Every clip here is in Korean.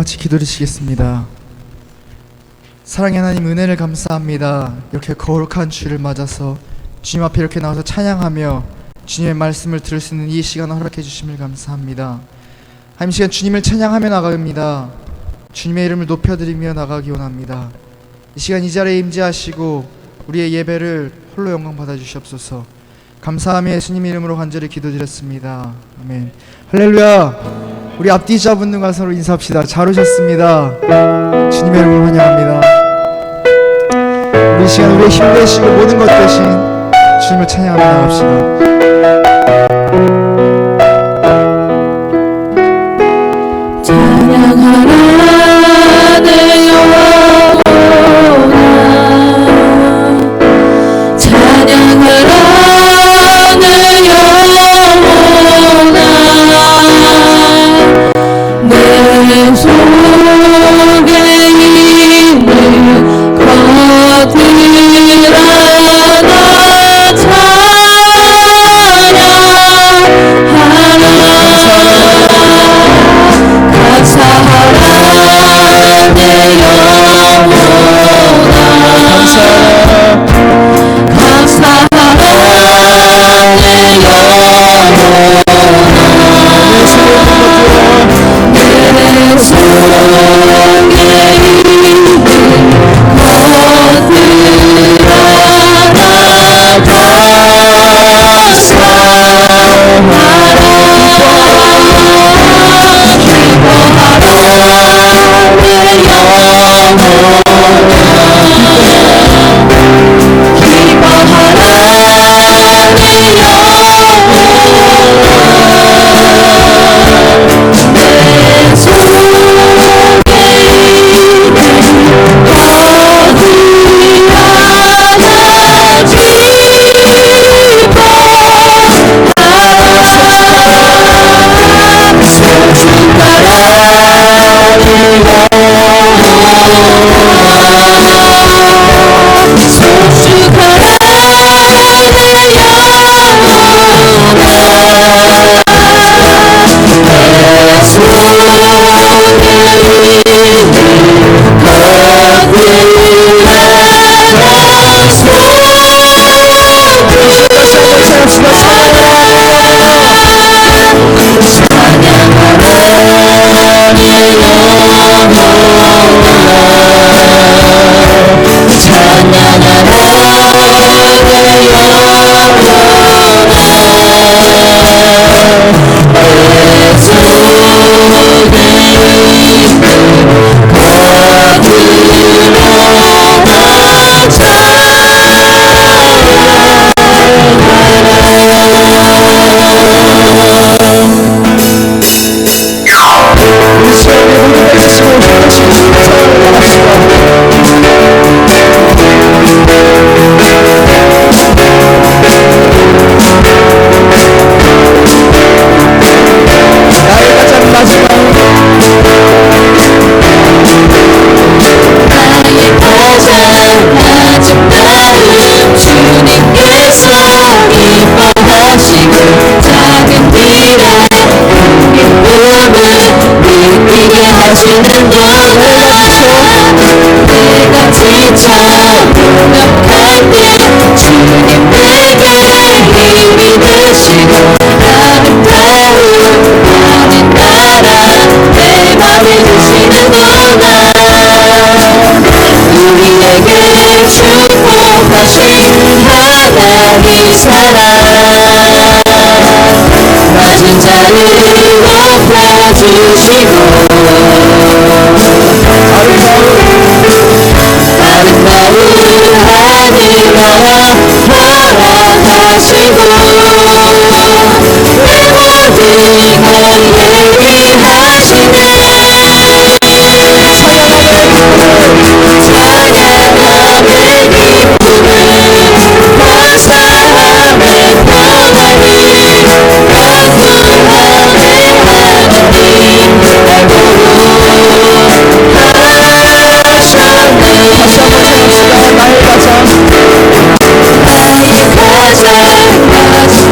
같이 기도드리시겠습니다. 사랑의 하나님, 은혜를 감사합니다. 이렇게 거룩한 주를 맞아서 주님 앞에 이렇게 나와서 찬양하며 주님의 말씀을 들을 수 있는 이 시간을 허락해 주심을 감사합니다. 하나님, 시간 주님을 찬양하며 나갑니다. 주님의 이름을 높여드리며 나가기 원합니다. 이 시간 이 자리에 임재하시고 우리의 예배를 홀로 영광 받아주시옵소서. 감사하며 예수님 이름으로 간절히 기도드렸습니다. 아멘. 할렐루야. 우리 앞뒤 잡은 눈 가서로 인사합시다. 잘 오셨습니다. 주님의 이름으로 환영합니다. 우리 시간 우리의 힘 되시고 모든 것 되신 주님을 찬양하며 나갑시다. 찬양하라 내 영혼아, 찬양하라 내 영혼아, 내 속에 있는 것들아 나 나의 가장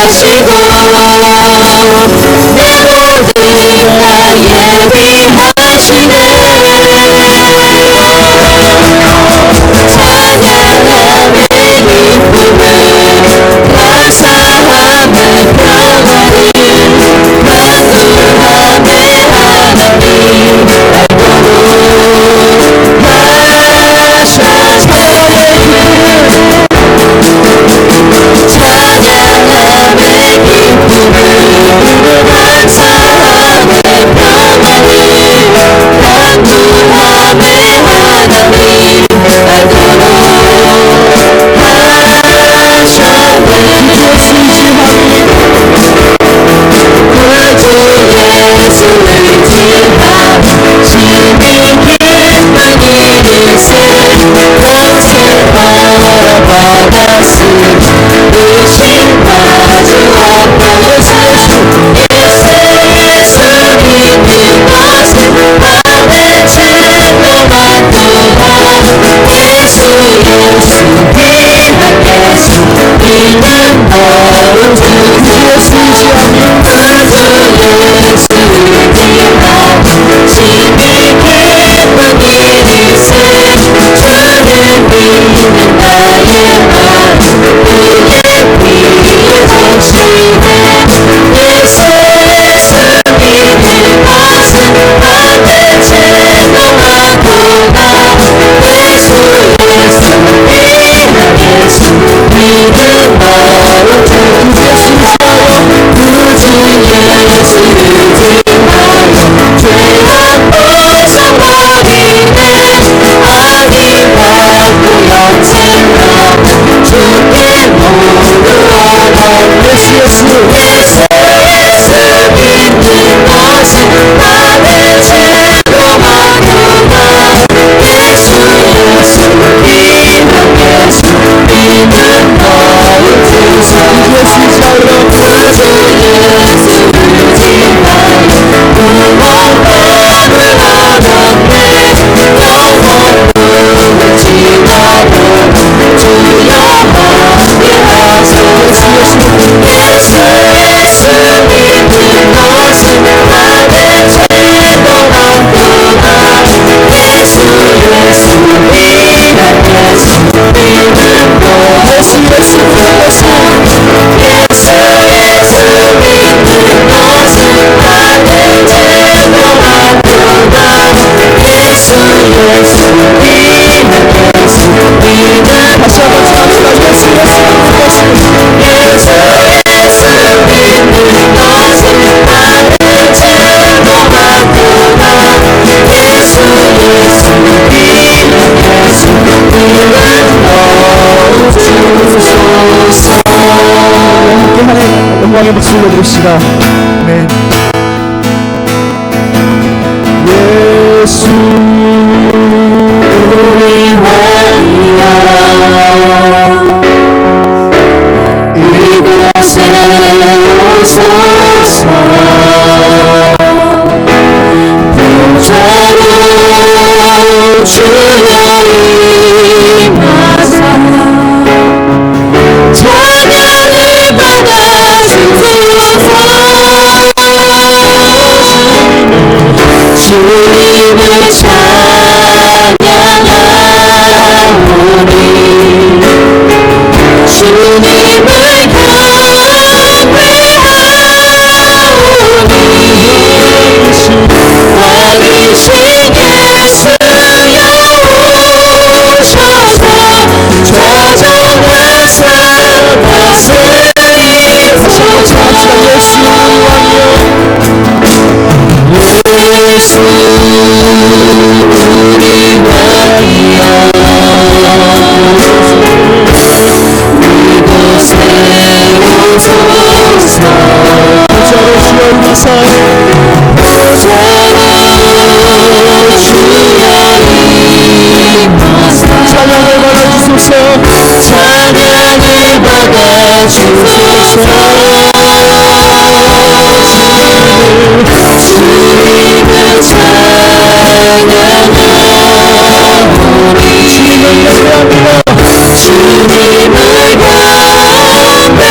하시고 내 모든 다 예비하시네 찬양함의 기쁨을 감사함의 평안을 간구함의 하나님 영광의 목소리 올려드립시다. 아멘. 예수 우리 왕이여 이곳에 오소서 보좌로 주여 임하사 찬양을 받아주소서 주님을 찬양하오니 주님을 경배하오니 왕이신 예수여 오셔서 좌정하사 다스리소서 예수 우리 왕이여 이곳에 오소서 보좌로 주여 임하사 찬양을 받아주소서 찬양을 받아주소서 주님을 찬양하오니 주님을 경배하오니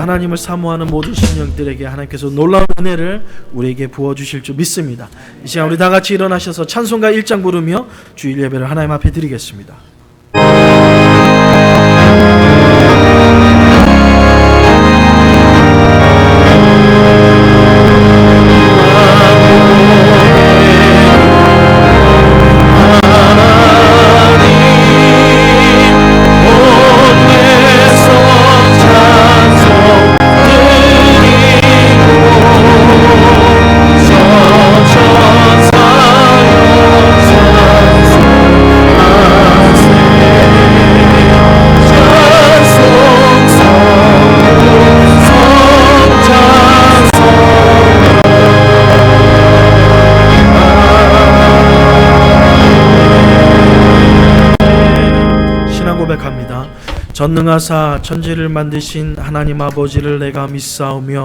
하나님을 사모하는 모든 심령들에게 하나님께서 놀라운 은혜를 우리에게 부어주실 줄 믿습니다. 이 시간 우리 다 같이 일어나셔서 찬송가 1장 부르며 주일 예배를 하나님 앞에 드리겠습니다. 전능하사 천지를 만드신 하나님 아버지를 내가 믿사오며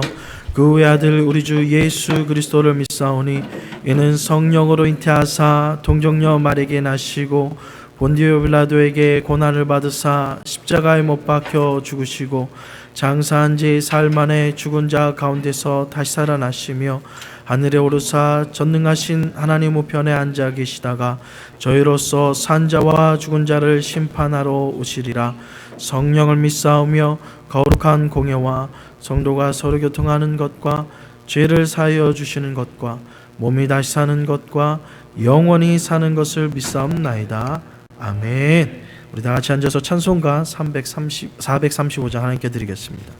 그 외아들 우리 주 예수 그리스도를 믿사오니 이는 성령으로 잉태하사 동정녀 마리아에게 나시고 본디오 빌라도에게 고난을 받으사 십자가에 못 박혀 죽으시고 장사한 지 사흘 만에 죽은 자 가운데서 다시 살아나시며 하늘에 오르사 전능하신 하나님 우편에 앉아 계시다가 저희로서 산자와 죽은 자를 심판하러 오시리라. 성령을 믿사오며 거룩한 공예와 성도가 서로 교통하는 것과 죄를 사하여 주시는 것과 몸이 다시 사는 것과 영원히 사는 것을 믿사옵나이다. 아멘. 우리 다 같이 앉아서 찬송가 435장 하나님께 드리겠습니다.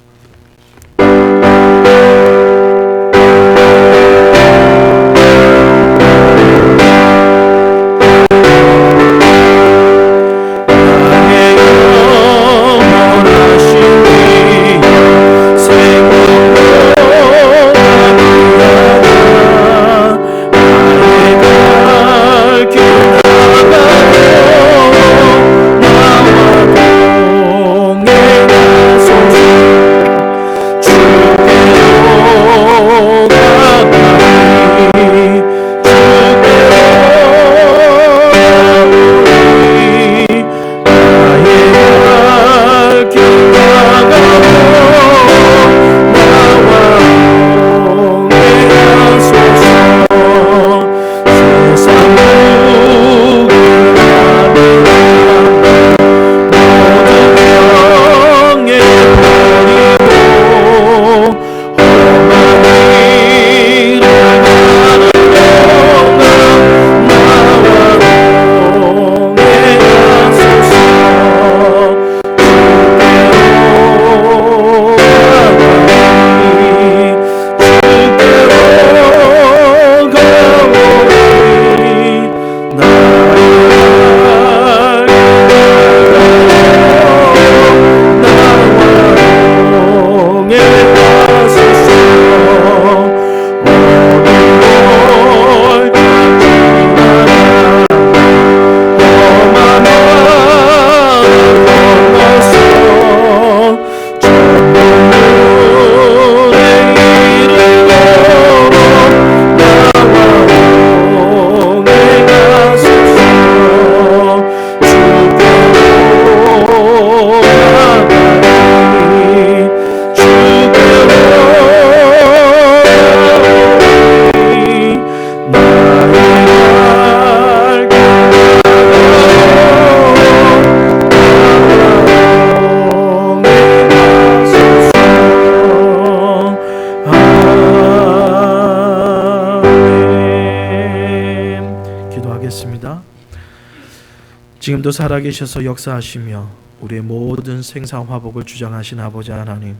지금도 살아계셔서 역사하시며 우리의 모든 생사 화복을 주장하신 아버지 하나님,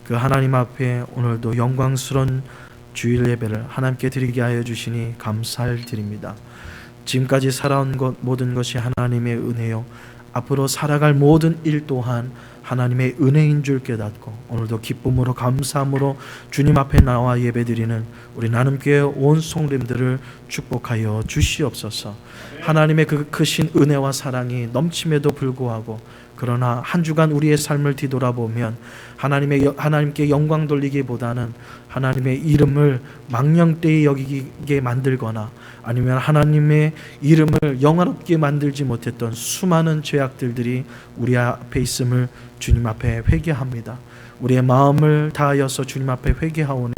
그 하나님 앞에 오늘도 영광스러운 주일 예배를 하나님께 드리게 하여 주시니 감사를 드립니다. 지금까지 살아온 것 모든 것이 하나님의 은혜요, 앞으로 살아갈 모든 일 또한 하나님의 은혜인 줄 깨닫고 오늘도 기쁨으로 감사함으로 주님 앞에 나와 예배드리는 우리 나눔교회 온 성도님들을 축복하여 주시옵소서. 하나님의 그 크신 은혜와 사랑이 넘침에도 불구하고 그러나 한 주간 우리의 삶을 뒤돌아보면 하나님께 영광 돌리기보다는 하나님의 이름을 망령되이 여기게 만들거나 아니면 하나님의 이름을 영화롭게 만들지 못했던 수많은 죄악들이 우리 앞에 있음을 주님 앞에 회개합니다. 우리의 마음을 다하여서 주님 앞에 회개하오니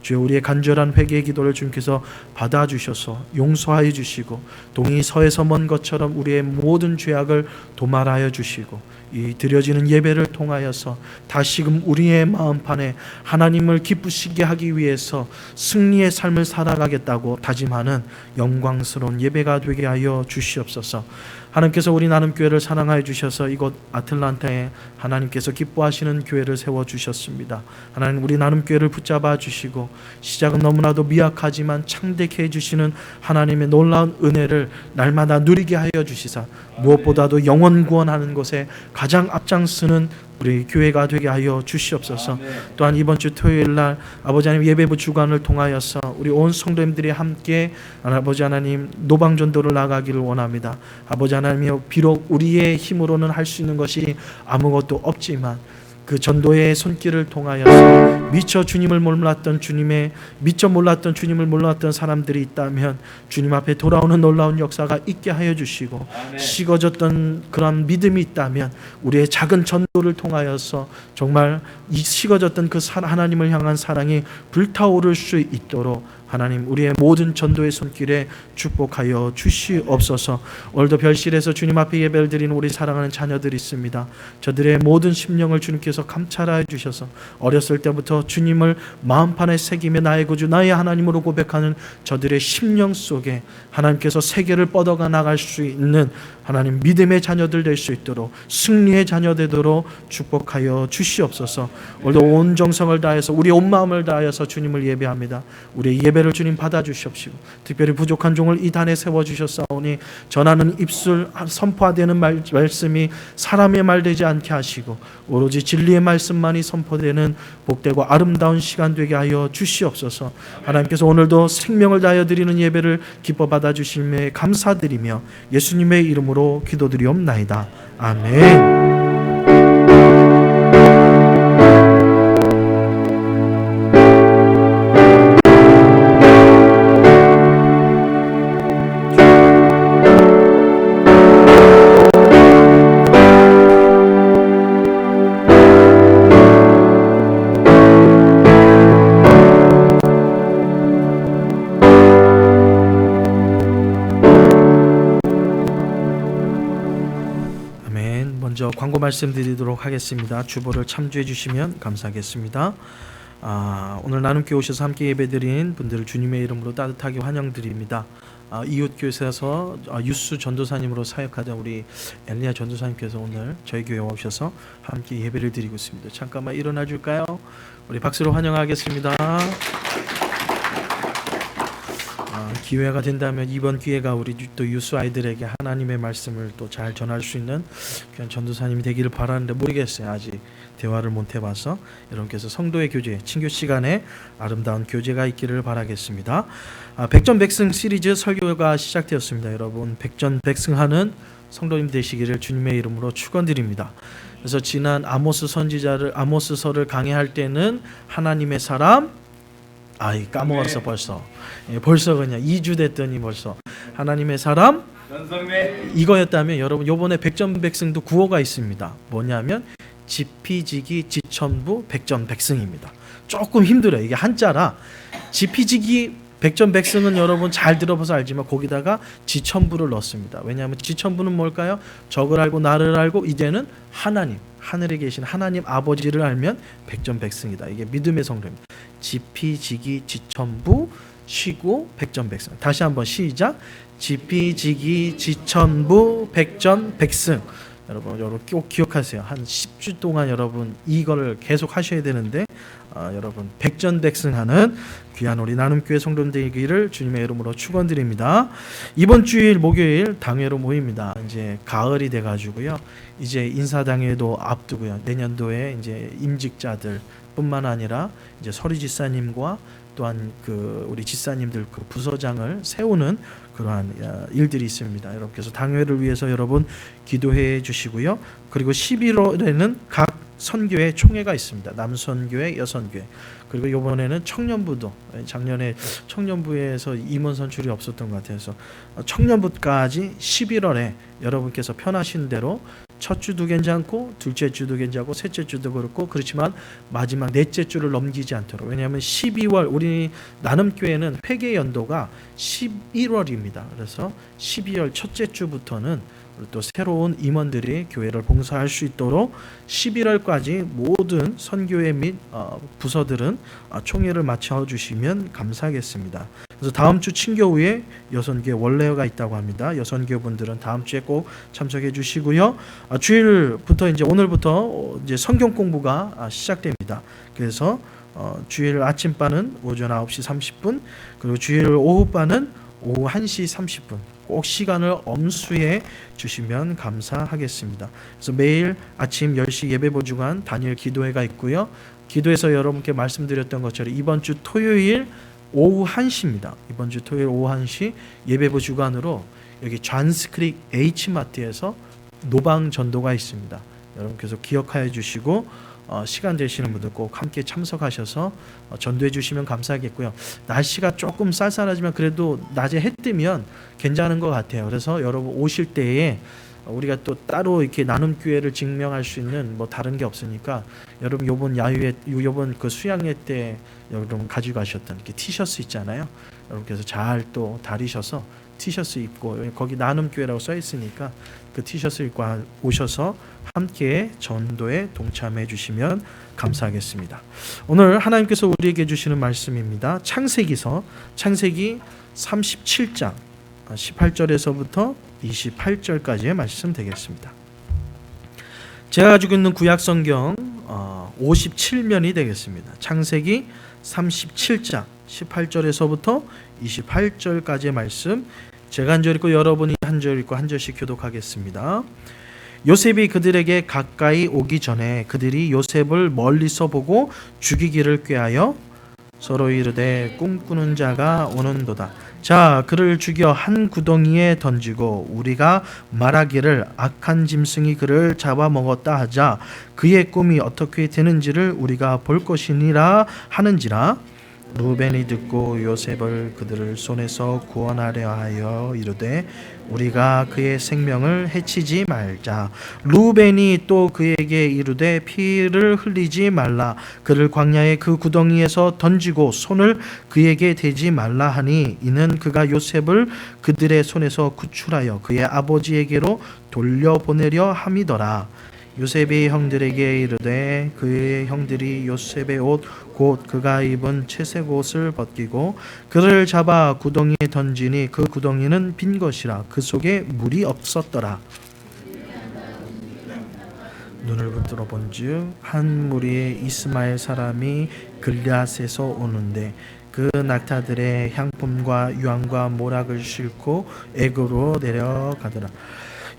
주여 우리의 간절한 회개의 기도를 주님께서 받아주셔서 용서하여 주시고 동이 서에서 먼 것처럼 우리의 모든 죄악을 도말하여 주시고 이 드려지는 예배를 통하여서 다시금 우리의 마음판에 하나님을 기쁘시게 하기 위해서 승리의 삶을 살아가겠다고 다짐하는 영광스러운 예배가 되게 하여 주시옵소서. 하나님께서 우리 나눔교회를 사랑하여 주셔서 이곳 아틀란타에 하나님께서 기뻐하시는 교회를 세워주셨습니다. 하나님 우리 나눔교회를 붙잡아 주시고 시작은 너무나도 미약하지만 창대케 해주시는 하나님의 놀라운 은혜를 날마다 누리게 하여 주시사 무엇보다도 영원 구원하는 것에 가장 앞장서는 우리 교회가 되게 하여 주시옵소서. 또한 이번 주 토요일 날 아버지 하나님 예배부 주간을 통하여서 우리 온 성도님들이 함께 아버지 하나님 노방전도를 나가기를 원합니다. 아버지 하나님이여 비록 우리의 힘으로는 할 수 있는 것이 아무것도 없지만 그 전도의 손길을 통하여서 미처 주님을 몰랐던 주님을 몰랐던 사람들이 있다면 주님 앞에 돌아오는 놀라운 역사가 있게 하여 주시고 식어졌던 그런 믿음이 있다면 우리의 작은 전도를 통하여서 정말 이 식어졌던 그 하나님을 향한 사랑이 불타오를 수 있도록 하나님 우리의 모든 전도의 손길에 축복하여 주시옵소서. 오늘도 별실에서 주님 앞에 예배를 드리는 우리 사랑하는 자녀들이 있습니다. 저들의 모든 심령을 주님께서 감찰하여 주셔서 어렸을 때부터 주님을 마음판에 새기며 나의 구주 나의 하나님으로 고백하는 저들의 심령 속에 하나님께서 세계를 뻗어가 나갈 수 있는 하나님 믿음의 자녀들 될 수 있도록 승리의 자녀 되도록 축복하여 주시옵소서. 오늘도 온 정성을 다해서 우리 온 마음을 다해서 주님을 예배합니다. 우리의 예배를 주님 받아주시옵시고 특별히 부족한 종을 이 단에 세워주셨사오니 전하는 입술 선포되는 말씀이 사람의 말 되지 않게 하시고 오로지 진리의 말씀만이 선포되는 복되고 아름다운 시간 되게 하여 주시옵소서. 하나님께서 오늘도 생명을 다하여 드리는 예배를 기뻐 받아주심에 감사드리며 예수님의 이름으로 기도드리옵나이다. 아멘. 먼저 광고 말씀드리도록 하겠습니다. 주보를 참조해 주시면 감사하겠습니다. 오늘 나눔교회 오셔서 함께 예배드린 분들을 주님의 이름으로 따뜻하게 환영드립니다. 이웃교회에서 유수 전도사님으로 사역하던 우리 엘리야 전도사님께서 오늘 저희 교회에 오셔서 함께 예배를 드리고 있습니다. 잠깐만 일어나 줄까요? 우리 박수로 환영하겠습니다. 기회가 된다면 이번 기회가 우리 또 유수 아이들에게 하나님의 말씀을 또 잘 전할 수 있는 그냥 전도사님이 되기를 바라는데 모르겠어요. 아직 대화를 못 해봐서 여러분께서 성도의 교제, 친교 시간에 아름다운 교제가 있기를 바라겠습니다. 백전백승 시리즈 설교가 시작되었습니다. 여러분 백전백승하는 성도님 되시기를 주님의 이름으로 축원드립니다. 그래서 지난 아모스서를 강해할 때는 하나님의 사람 까먹었어 벌써 그냥 2주 됐더니 벌써 하나님의 사람 이거였다면 여러분 요번에 백전백승도 구호가 있습니다. 뭐냐면 지피지기 지천부 백전백승입니다. 조금 힘들어요. 이게 한자라 지피지기 백전백승은 여러분 잘 들어봐서 알지만 거기다가 지천부를 넣습니다. 왜냐하면 지천부는 뭘까요? 적을 알고 나를 알고 이제는 하나님 하늘에 계신 하나님 아버지를 알면 백전백승이다. 이게 믿음의 성도입니다. 지피지기 지천부 쉬고 백전백승. 다시 한번 시작. 지피지기 지천부 백전백승. 여러분 꼭 기억하세요. 한 10주 동안 여러분 이거를 계속 하셔야 되는데 여러분 백전백승하는 귀한 우리 나눔교회 성도님 되기를 주님의 이름으로 축원드립니다. 이번 주일 목요일 당회로 모입니다. 이제 가을이 돼 가지고요. 이제 인사당회도 앞두고요. 내년도에 이제 임직자들 뿐만 아니라 이제 서리 지사님과 또한 그 우리 지사님들 그 부서장을 세우는 그러한 일들이 있습니다. 여러분께서 당회를 위해서 여러분 기도해 주시고요. 그리고 11월에는 각 선교회 총회가 있습니다. 남선교회, 여선교회. 그리고 이번에는 청년부도 작년에 청년부에서 임원 선출이 없었던 것 같아서 청년부까지 11월에 여러분께서 편하신 대로 첫 주도 괜찮고 둘째 주도 괜찮고 셋째 주도 그렇고 그렇지만 마지막 넷째 주를 넘기지 않도록. 왜냐하면 12월 우리 나눔교회는 회계 연도가 11월입니다. 그래서 12월 첫째 주부터는 또 새로운 임원들이 교회를 봉사할 수 있도록 11월까지 모든 선교회 및 부서들은 총회를 마쳐주시면 감사하겠습니다. 그래서 다음 주 친교 후에 여선교회 원래가 있다고 합니다. 여선교회 분들은 다음 주에 꼭 참석해 주시고요. 주일부터 이제 오늘부터 이제 성경 공부가 시작됩니다. 그래서 주일 아침반은 오전 9시 30분 그리고 주일 오후반은 오후 1시 30분 꼭 시간을 엄수해 주시면 감사하겠습니다. 그래서 매일 아침 10시 예배보주간 단일 기도회가 있고요. 기도에서 여러분께 말씀드렸던 것처럼 이번 주 토요일 오후 1시입니다. 이번 주 토요일 오후 1시 예배보주간으로 여기 잔스크릭 H마트에서 노방 전도가 있습니다. 여러분께서 기억하여 주시고 시간 되시는 분들 꼭 함께 참석하셔서 전도해 주시면 감사하겠고요. 날씨가 조금 쌀쌀하지만 그래도 낮에 해 뜨면 괜찮은 것 같아요. 그래서 여러분 오실 때에 우리가 또 따로 이렇게 나눔 교회를 증명할 수 있는 뭐 다른 게 없으니까 여러분 요번 그 수양회 때 여러분 가지고 가셨던 이렇게 티셔츠 있잖아요. 여러분께서 잘 또 다리셔서 티셔츠 입고 거기 나눔 교회라고 써 있으니까 그 티셔츠 입고 오셔서 함께 전도에 동참해 주시면 감사하겠습니다. 오늘 하나님께서 우리에게 주시는 말씀입니다. 창세기 37장 18절에서부터 28절까지의 말씀 되겠습니다. 제가 가지고 있는 구약 성경 57면이 되겠습니다. 창세기 37장 18절에서부터 28절까지의 말씀, 제가 한 절 읽고 여러분이 한 절 읽고 한 절씩 교독하겠습니다. 요셉이 그들에게 가까이 오기 전에 그들이 요셉을 멀리서 보고 죽이기를 꾀하여 서로 이르되 꿈꾸는 자가 오는도다. 자, 그를 죽여 한 구덩이에 던지고 우리가 말하기를 악한 짐승이 그를 잡아먹었다 하자. 그의 꿈이 어떻게 되는지를 우리가 볼 것이니라 하는지라. 루벤이 듣고 요셉을 그들을 손에서 구원하려 하여 이르되 우리가 그의 생명을 해치지 말자. 루벤이 또 그에게 이르되 피를 흘리지 말라. 그를 광야의 그 구덩이에서 던지고 손을 그에게 대지 말라 하니 이는 그가 요셉을 그들의 손에서 구출하여 그의 아버지에게로 돌려보내려 함이더라. 요셉이 형들에게 이르되 그의 형들이 요셉의 옷 곧 그가 입은 채색 옷을 벗기고 그를 잡아 구덩이에 던지니 그 구덩이는 빈 것이라 그 속에 물이 없었더라. 눈을 붙들어 본즉 한 무리의 이스마엘 사람이 글랴앗에서 오는데 그 낙타들의 향품과 유황과 모락을 싣고 애굽으로 내려가더라.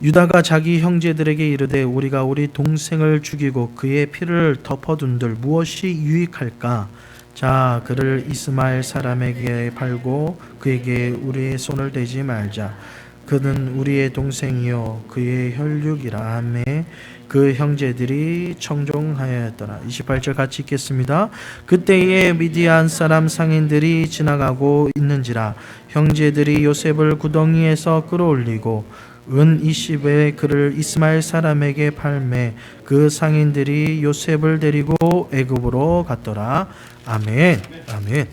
유다가 자기 형제들에게 이르되 우리가 우리 동생을 죽이고 그의 피를 덮어둔들 무엇이 유익할까? 자, 그를 이스마엘 사람에게 팔고 그에게 우리의 손을 대지 말자. 그는 우리의 동생이요 그의 혈육이라 하매 그 형제들이 청종하였더라. 28절 같이 읽겠습니다. 그때에 미디안 사람 상인들이 지나가고 있는지라 형제들이 요셉을 구덩이에서 끌어올리고 은 20에 그를 이스마엘 사람에게 팔매 그 상인들이 요셉을 데리고 애굽으로 갔더라. 아멘. 아멘.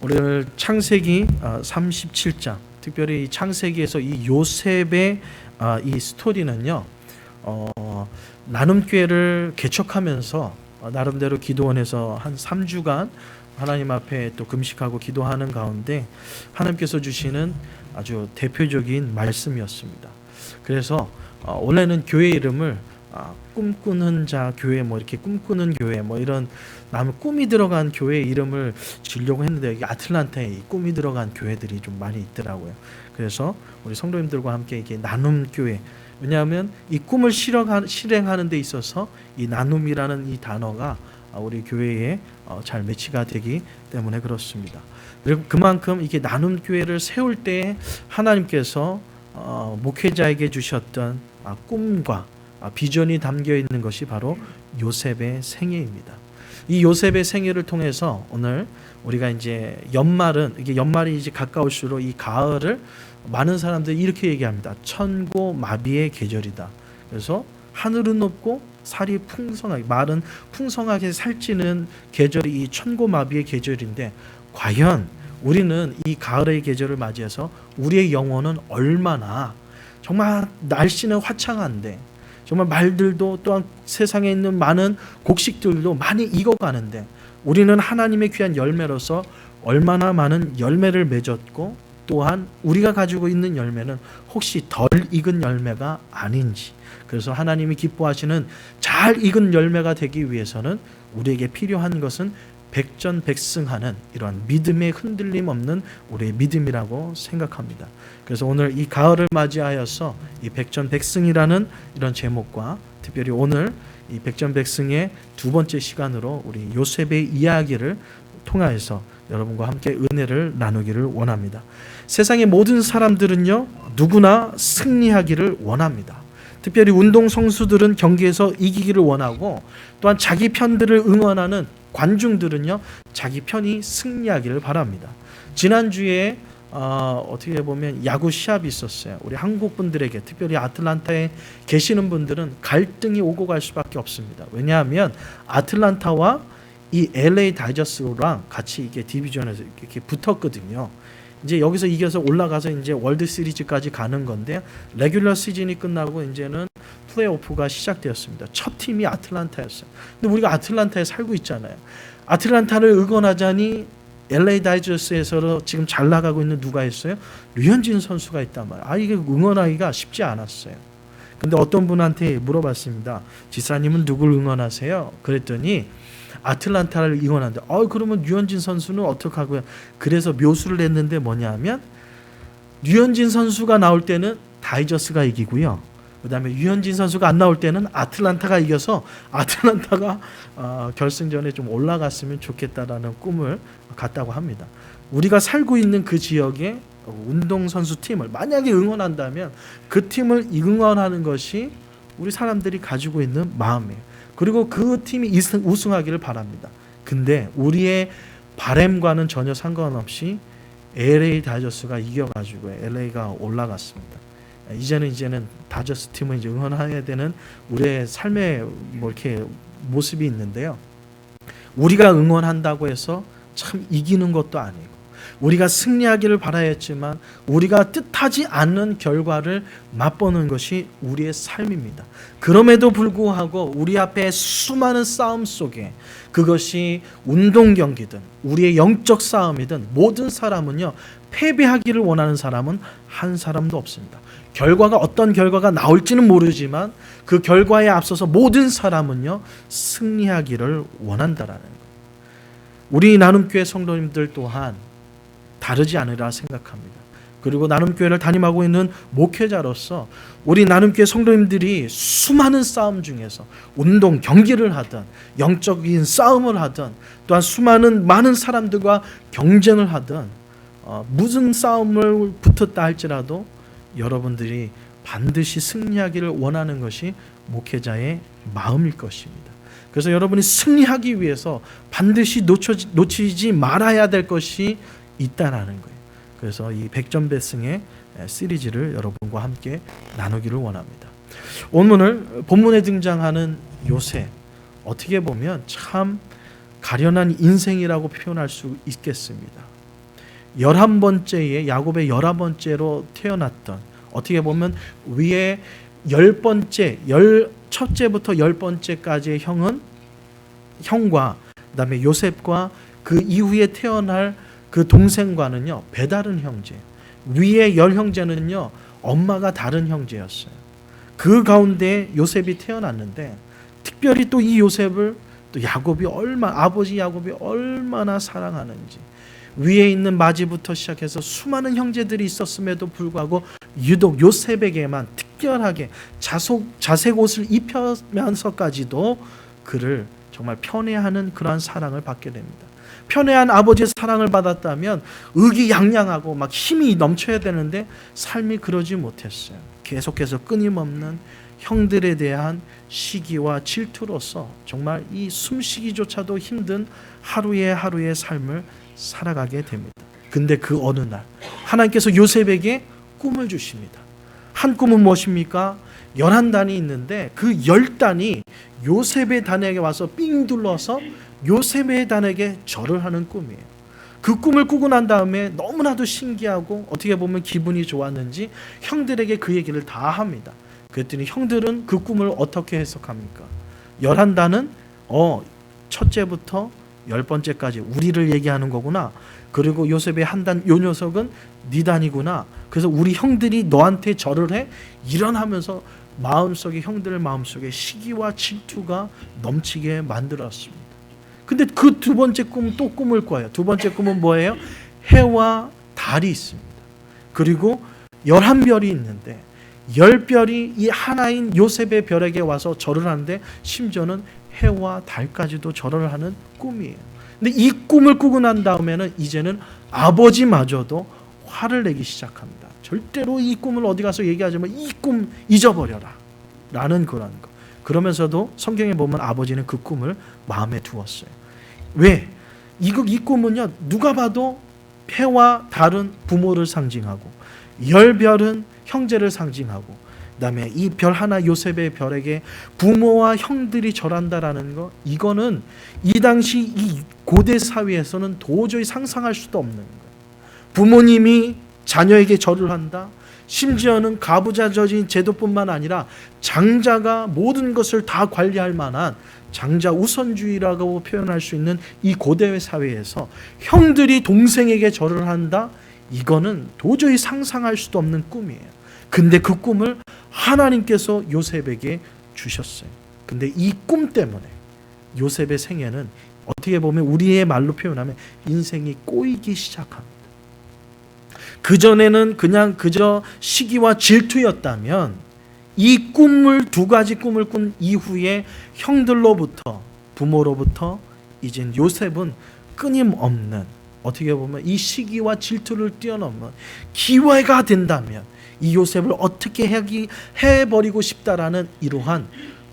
오늘 창세기 37장, 특별히 이 창세기에서 이 요셉의 이 스토리는요, 나눔교회를 개척하면서 나름대로 기도원에서 한 3주간 하나님 앞에 또 금식하고 기도하는 가운데 하나님께서 주시는 아주 대표적인 말씀이었습니다. 그래서 원래는 교회 이름을 꿈꾸는 자 교회, 뭐 이렇게 꿈꾸는 교회, 뭐 이런 꿈이 들어간 교회 이름을 지으려고 했는데 여기 아틀란타에 이 꿈이 들어간 교회들이 좀 많이 있더라고요. 그래서 우리 성도님들과 함께 이게 나눔 교회, 왜냐하면 이 꿈을 실행하는 데 있어서 이 나눔이라는 이 단어가 우리 교회에 잘 매치가 되기 때문에 그렇습니다. 그리고 그만큼 이게 나눔 교회를 세울 때 하나님께서 목회자에게 주셨던 꿈과 비전이 담겨 있는 것이 바로 요셉의 생애입니다. 이 요셉의 생애를 통해서 오늘 우리가 이제 연말이 이제 가까울수록 이 가을을 많은 사람들이 이렇게 얘기합니다. 천고마비의 계절이다. 그래서 하늘은 높고 살이 풍성하게, 말은 풍성하게 살찌는 계절이 이 천고마비의 계절인데, 과연 우리는 이 가을의 계절을 맞이해서 우리의 영혼은 얼마나, 정말 날씨는 화창한데 정말 말들도 또한 세상에 있는 많은 곡식들도 많이 익어가는데 우리는 하나님의 귀한 열매로서 얼마나 많은 열매를 맺었고, 또한 우리가 가지고 있는 열매는 혹시 덜 익은 열매가 아닌지, 그래서 하나님이 기뻐하시는 잘 익은 열매가 되기 위해서는 우리에게 필요한 것은 백전백승하는 이러한 믿음의 흔들림 없는 우리의 믿음이라고 생각합니다. 그래서 오늘 이 가을을 맞이하여서 이 백전백승이라는 이런 제목과 특별히 오늘 이 백전백승의 두 번째 시간으로 우리 요셉의 이야기를 통하여서 여러분과 함께 은혜를 나누기를 원합니다. 세상의 모든 사람들은요, 누구나 승리하기를 원합니다. 특별히 운동 선수들은 경기에서 이기기를 원하고, 또한 자기 편들을 응원하는 관중들은요, 자기 편이 승리하기를 바랍니다. 지난주에 어떻게 보면 야구 시합이 있었어요. 우리 한국 분들에게, 특별히 아틀란타에 계시는 분들은 갈등이 오고 갈 수밖에 없습니다. 왜냐하면 아틀란타와 이 LA 다저스랑 같이 이게 디비전에서 이렇게 붙었거든요. 이제 여기서 이겨서 올라가서 이제 월드 시리즈까지 가는 건데, 레귤러 시즌이 끝나고 이제는 플레이오프가 시작되었습니다. 첫 팀이 아틀란타였어요. 근데 우리가 아틀란타에 살고 있잖아요. 아틀란타를 응원하자니 LA 다이저스에서 지금 잘 나가고 있는 누가 있어요? 류현진 선수가 있단 말이에요. 이게 응원하기가 쉽지 않았어요. 근데 어떤 분한테 물어봤습니다. 지사님은 누굴 응원하세요? 그랬더니 아틀란타를 응원하는데, 그러면 류현진 선수는 어떻게 하고요? 그래서 묘수를 했는데 뭐냐면, 류현진 선수가 나올 때는 다이저스가 이기고요. 그 다음에 류현진 선수가 안 나올 때는 아틀란타가 이겨서 아틀란타가 결승전에 좀 올라갔으면 좋겠다라는 꿈을 갖다고 합니다. 우리가 살고 있는 그 지역의 운동선수 팀을 만약에 응원한다면 그 팀을 응원하는 것이 우리 사람들이 가지고 있는 마음이에요. 그리고 그 팀이 우승하기를 바랍니다. 근데 우리의 바램과는 전혀 상관없이 LA 다저스가 이겨가지고 LA가 올라갔습니다. 이제는 다저스 팀을 이제 응원해야 되는 우리의 삶의 뭐 이렇게 모습이 있는데요. 우리가 응원한다고 해서 참 이기는 것도 아니고, 우리가 승리하기를 바라야 했지만 우리가 뜻하지 않는 결과를 맛보는 것이 우리의 삶입니다. 그럼에도 불구하고 우리 앞에 수많은 싸움 속에, 그것이 운동 경기든 우리의 영적 싸움이든, 모든 사람은요, 패배하기를 원하는 사람은 한 사람도 없습니다. 결과가 어떤 결과가 나올지는 모르지만 그 결과에 앞서서 모든 사람은요, 승리하기를 원한다라는 거예요. 우리 나눔교회 성도님들 또한 다르지 않으라 생각합니다. 그리고 나눔교회를 담임하고 있는 목회자로서 우리 나눔교회 성도님들이 수많은 싸움 중에서 운동 경기를 하든 영적인 싸움을 하든, 또한 많은 사람들과 경쟁을 하든, 무슨 싸움을 붙었다 할지라도 여러분들이 반드시 승리하기를 원하는 것이 목회자의 마음일 것입니다. 그래서 여러분이 승리하기 위해서 반드시 놓치지 말아야 될 것이 있다라는 거예요. 그래서 이 백전백승의 시리즈를 여러분과 함께 나누기를 원합니다. 오늘 본문에 등장하는 요셉, 어떻게 보면 참 가련한 인생이라고 표현할 수 있겠습니다. 11번째에, 야곱의 11번째로 태어났던, 어떻게 보면 위에 10번째, 첫째부터 10번째까지의 형과 그 다음에 요셉과 그 이후에 태어날 그 동생과는요, 배다른 형제, 위에 10형제는요 엄마가 다른 형제였어요. 그 가운데 요셉이 태어났는데, 특별히 또 이 요셉을 또 아버지 야곱이 얼마나 사랑하는지, 위에 있는 마지부터 시작해서 수많은 형제들이 있었음에도 불구하고 유독 요셉에게만 특별하게 자색 옷을 입혀면서까지도 그를 정말 편애하는 그러한 사랑을 받게 됩니다. 편애한 아버지의 사랑을 받았다면 의기양양하고 막 힘이 넘쳐야 되는데 삶이 그러지 못했어요. 계속해서 끊임없는 형들에 대한 시기와 질투로서 정말 이 숨쉬기조차도 힘든 하루의 삶을 살아가게 됩니다. 근데 그 어느 날 하나님께서 요셉에게 꿈을 주십니다. 한 꿈은 무엇입니까? 11단이 있는데 그 10단이 요셉의 단에게 와서 삥 둘러서 요셉의 단에게 절을 하는 꿈이에요. 그 꿈을 꾸고 난 다음에 너무나도 신기하고 어떻게 보면 기분이 좋았는지 형들에게 그 얘기를 다 합니다. 그랬더니 형들은 그 꿈을 어떻게 해석합니까? 11단은 첫째부터 10번째까지 우리를 얘기하는 거구나. 그리고 요셉의 한 단, 요 녀석은 네 단이구나. 그래서 우리 형들이 너한테 절을 해? 일어나면서 마음속에, 형들의 마음속에 시기와 질투가 넘치게 만들었습니다. 근데 그 두 번째 꿈 또 꿈을 꿔요. 두 번째 꿈은 뭐예요? 해와 달이 있습니다. 그리고 11별이 있는데 10별이 이 하나인 요셉의 별에게 와서 절을 하는데 심지어는 해와 달까지도 절을 하는 꿈이에요. 근데 이 꿈을 꾸고 난 다음에는 이제는 아버지마저도 화를 내기 시작합니다. 절대로 이 꿈을 어디 가서 얘기하지 마. 이 꿈 잊어버려라 라는 그런 거. 그러면서도 성경에 보면 아버지는 그 꿈을 마음에 두었어요. 왜? 이 꿈은요 누가 봐도 해와 달은 부모를 상징하고 열별은 형제를 상징하고 그다음에 이 별 하나 요셉의 별에게 부모와 형들이 절한다라는 거, 이거는 이 당시 이 고대 사회에서는 도저히 상상할 수도 없는 거예요. 부모님이 자녀에게 절을 한다. 심지어는 가부좌적인 제도뿐만 아니라 장자가 모든 것을 다 관리할 만한 장자 우선주의라고 표현할 수 있는 이 고대 사회에서 형들이 동생에게 절을 한다? 이거는 도저히 상상할 수도 없는 꿈이에요. 근데 그 꿈을 하나님께서 요셉에게 주셨어요. 근데 이 꿈 때문에 요셉의 생애는 어떻게 보면 우리의 말로 표현하면 인생이 꼬이기 시작합니다. 그전에는 그냥 그저 시기와 질투였다면 이 꿈을, 두 가지 꿈을 꾼 이후에 형들로부터, 부모로부터 이젠 요셉은 끊임없는, 어떻게 보면 이 시기와 질투를 뛰어넘는 기회가 된다면 이 요셉을 어떻게 해버리고 싶다라는 이러한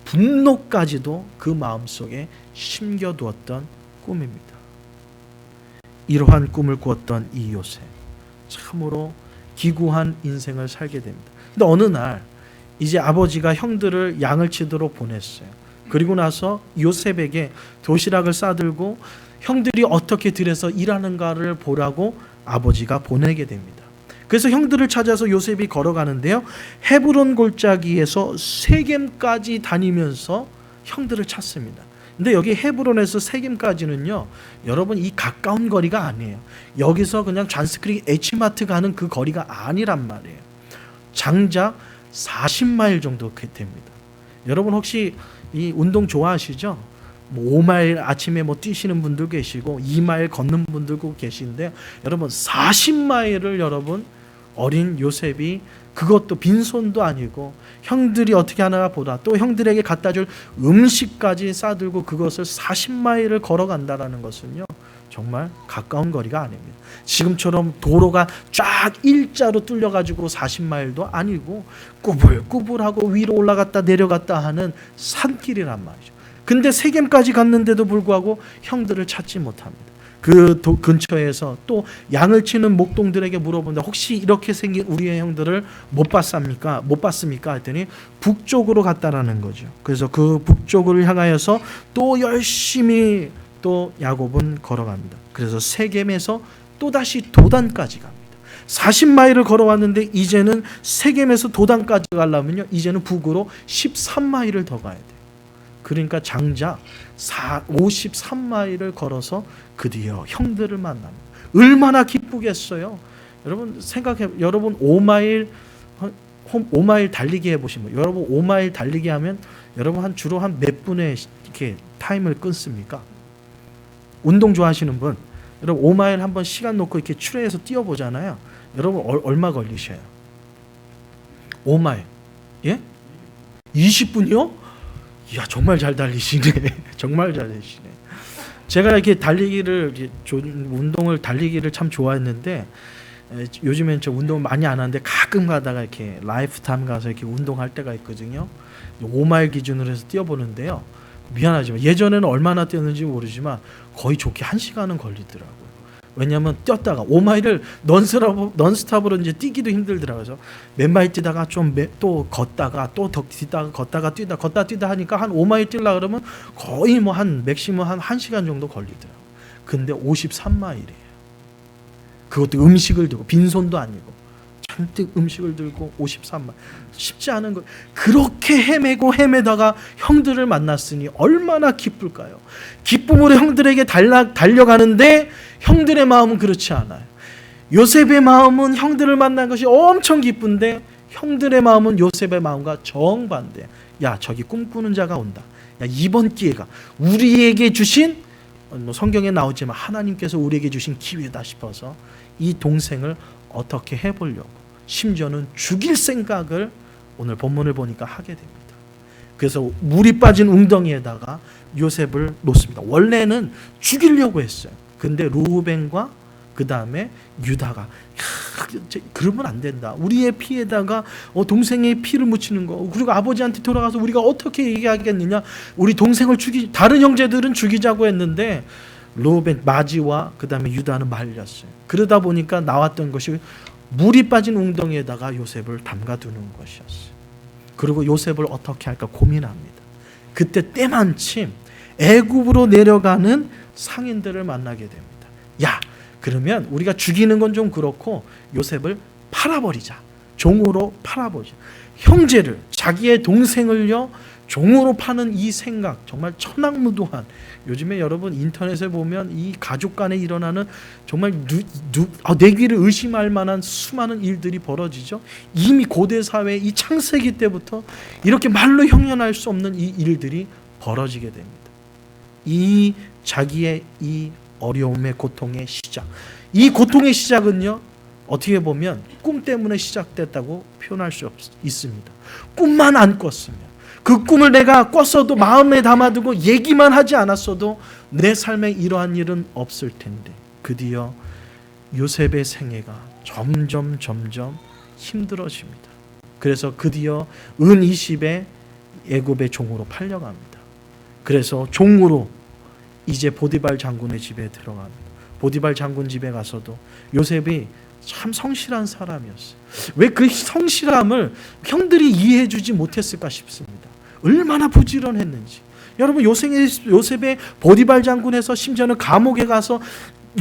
분노까지도 그 마음속에 심겨두었던 꿈입니다. 이러한 꿈을 꾸었던 이 요셉, 참으로 기구한 인생을 살게 됩니다. 근데 어느 날 이제 아버지가 형들을 양을 치도록 보냈어요. 그리고 나서 요셉에게 도시락을 싸들고 형들이 어떻게 들여서 일하는가를 보라고 아버지가 보내게 됩니다. 그래서 형들을 찾아서 요셉이 걸어가는데요, 헤브론 골짜기에서 세겜까지 다니면서 형들을 찾습니다. 근데 여기 헤브론에서 세겜까지는요, 여러분 이 가까운 거리가 아니에요. 여기서 그냥 잔스크릭 H마트 가는 그 거리가 아니란 말이에요. 장작 40마일 정도 됩니다. 여러분 혹시 이 운동 좋아하시죠? 뭐 5마일 아침에 뭐 뛰시는 분들 계시고 2마일 걷는 분들도 계신데, 여러분 40마일을 여러분 어린 요셉이, 그것도 빈손도 아니고 형들이 어떻게 하나 보다, 또 형들에게 갖다 줄 음식까지 싸들고 그것을 40마일을 걸어간다라는 것은요, 정말 가까운 거리가 아닙니다. 지금처럼 도로가 쫙 일자로 뚫려가지고 40마일도 아니고 꾸불꾸불하고 위로 올라갔다 내려갔다 하는 산길이란 말이죠. 근데 세겜까지 갔는데도 불구하고 형들을 찾지 못합니다. 그 근처에서 또 양을 치는 목동들에게 물어본다. 혹시 이렇게 생긴 우리의 형들을 못 봤습니까? 했더니 북쪽으로 갔다라는 거죠. 그래서 그 북쪽을 향하여서 또 열심히 또 야곱은 걸어갑니다. 그래서 세겜에서 또다시 도단까지 갑니다. 40마일을 걸어왔는데 이제는 세겜에서 도단까지 가려면요, 이제는 북으로 13마일을 더 가야 돼요. 그러니까 장작 53마일을 걸어서 드디어 형들을 만납니다. 얼마나 기쁘겠어요. 여러분 생각해, 여러분 5마일 달리기 해보시면, 여러분 5마일 달리기 하면 여러분 주로 한 몇 분에 이렇게 타임을 끊습니까? 운동 좋아하시는 분, 여러분 5마일 한번 시간 놓고 이렇게 출애해서 뛰어보잖아요. 여러분 얼마 걸리셔요? 5마일, 예? 20분이요? 이야, 정말 잘 달리시네. 정말 잘 달리시네. 제가 이렇게 운동을 달리기를 참 좋아했는데, 요즘엔 저 운동을 많이 안 하는데 가끔 가다가 이렇게 라이프타임 가서 이렇게 운동할 때가 있거든요. 5마일 기준으로 해서 뛰어보는데요, 미안하지만 예전에는 얼마나 뛰었는지 모르지만 거의 좋게 1시간은 걸리더라고요. 왜냐하면 뛰었다가 5마일을 넌스톱으로 이제 뛰기도 힘들더라고요. 그래서 몇 마일 뛰다가 좀 또 걷다가 또 더 뛰다가 걷다 뛰다 하니까 한 5마일 뛰려고 그러면 거의 뭐 한 맥시멈 한 1시간 정도 걸리더라고요. 근데 53마일이에요. 그것도 음식을 들고, 빈손도 아니고 잔뜩 음식을 들고 53마일. 쉽지 않은 거. 그렇게 헤매다가 형들을 만났으니 얼마나 기쁠까요? 기쁨으로 형들에게 달려가는데 형들의 마음은 그렇지 않아요. 요셉의 마음은 형들을 만난 것이 엄청 기쁜데 형들의 마음은 요셉의 마음과 정반대. 야, 저기 꿈꾸는 자가 온다. 야, 이번 기회가 우리에게 주신, 성경에 나오지만 하나님께서 우리에게 주신 기회다 싶어서 이 동생을 어떻게 해보려고, 심지어는 죽일 생각을 오늘 본문을 보니까 하게 됩니다. 그래서 물이 빠진 웅덩이에다가 요셉을 놓습니다. 원래는 죽이려고 했어요. 근데 루벤과 그 다음에 유다가, 그러면 안 된다. 우리의 피에다가 동생의 피를 묻히는 거, 그리고 아버지한테 돌아가서 우리가 어떻게 얘기하겠느냐. 우리 동생을 다른 형제들은 죽이자고 했는데 루벤 마지와 그 다음에 유다는 말렸어요. 그러다 보니까 나왔던 것이 물이 빠진 웅덩이에다가 요셉을 담가두는 것이었어요. 그리고 요셉을 어떻게 할까 고민합니다. 그때 때마침 애굽으로 내려가는 상인들을 만나게 됩니다. 야, 그러면 우리가 죽이는 건 좀 그렇고 요셉을 팔아버리자. 종으로 팔아버리자. 형제를, 자기의 동생을요 종으로 파는 이 생각, 정말 천황무도한. 요즘에 여러분 인터넷에 보면 이 가족 간에 일어나는 정말 내 귀를 의심할 만한 수많은 일들이 벌어지죠. 이미 고대 사회 이 창세기 때부터 이렇게 말로 형용할 수 없는 이 일들이 벌어지게 됩니다. 이 자기의 이 어려움의 고통의 시작, 이 고통의 시작은요 어떻게 보면 꿈 때문에 시작됐다고 표현할 수 있습니다. 꿈만 안 꿨으면, 그 꿈을 내가 꿨어도 마음에 담아두고 얘기만 하지 않았어도 내 삶에 이러한 일은 없을 텐데, 드디어 요셉의 생애가 점점 힘들어집니다. 그래서 드디어 은 20에 애굽의 종으로 팔려갑니다. 그래서 종으로 이제 보디발 장군의 집에 들어갑니다. 보디발 장군 집에 가서도 요셉이 참 성실한 사람이었어요. 왜 그 성실함을 형들이 이해해주지 못했을까 싶습니다. 얼마나 부지런했는지. 여러분 요셉의 보디발 장군에서 심지어는 감옥에 가서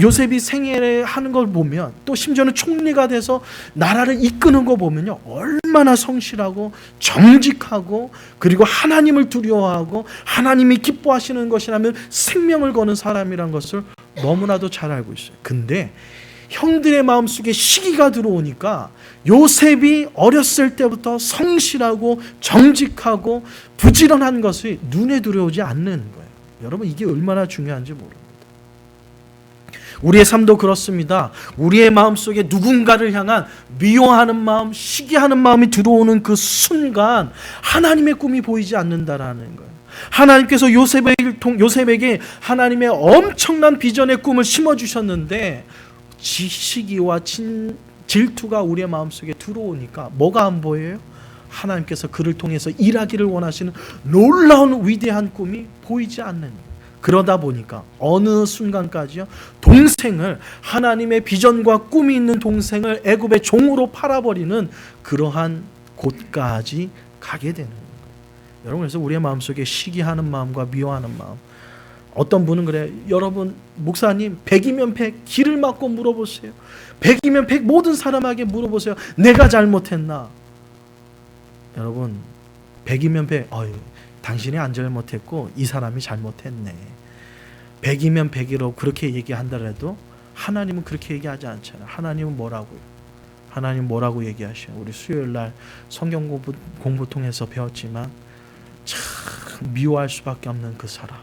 요셉이 생애를 하는 걸 보면, 또 심지어는 총리가 돼서 나라를 이끄는 거 보면요 얼마나 성실하고 정직하고, 그리고 하나님을 두려워하고 하나님이 기뻐하시는 것이라면 생명을 거는 사람이란 것을 너무나도 잘 알고 있어요. 근데 형들의 마음속에 시기가 들어오니까 요셉이 어렸을 때부터 성실하고 정직하고 부지런한 것이 눈에 들어오지 않는 거예요. 여러분 이게 얼마나 중요한지 모릅니다. 우리의 삶도 그렇습니다. 우리의 마음속에 누군가를 향한 미워하는 마음, 시기하는 마음이 들어오는 그 순간 하나님의 꿈이 보이지 않는다라는 거예요. 하나님께서 요셉에게 하나님의 엄청난 비전의 꿈을 심어주셨는데 시기와 질투가 우리의 마음속에 들어오니까 뭐가 안 보여요? 하나님께서 그를 통해서 일하기를 원하시는 놀라운 위대한 꿈이 보이지 않는 거예요. 그러다 보니까 어느 순간까지요 동생을, 하나님의 비전과 꿈이 있는 동생을 애굽의 종으로 팔아버리는 그러한 곳까지 가게 되는 거예요. 여러분, 그래서 우리의 마음속에 시기하는 마음과 미워하는 마음, 어떤 분은 그래요. 여러분 목사님 100이면 100 길을 막고 물어보세요. 100이면 100 모든 사람에게 물어보세요. 내가 잘못했나? 여러분 100이면 100 당신이 안 잘못했고 이 사람이 잘못했네. 100이면 100이라고 그렇게 얘기한다라도 하나님은 그렇게 얘기하지 않잖아요. 하나님은 뭐라고요? 하나님 뭐라고 얘기하셔요? 우리 수요일날 성경 공부 통해서 배웠지만 참 미워할 수밖에 없는 그 사람,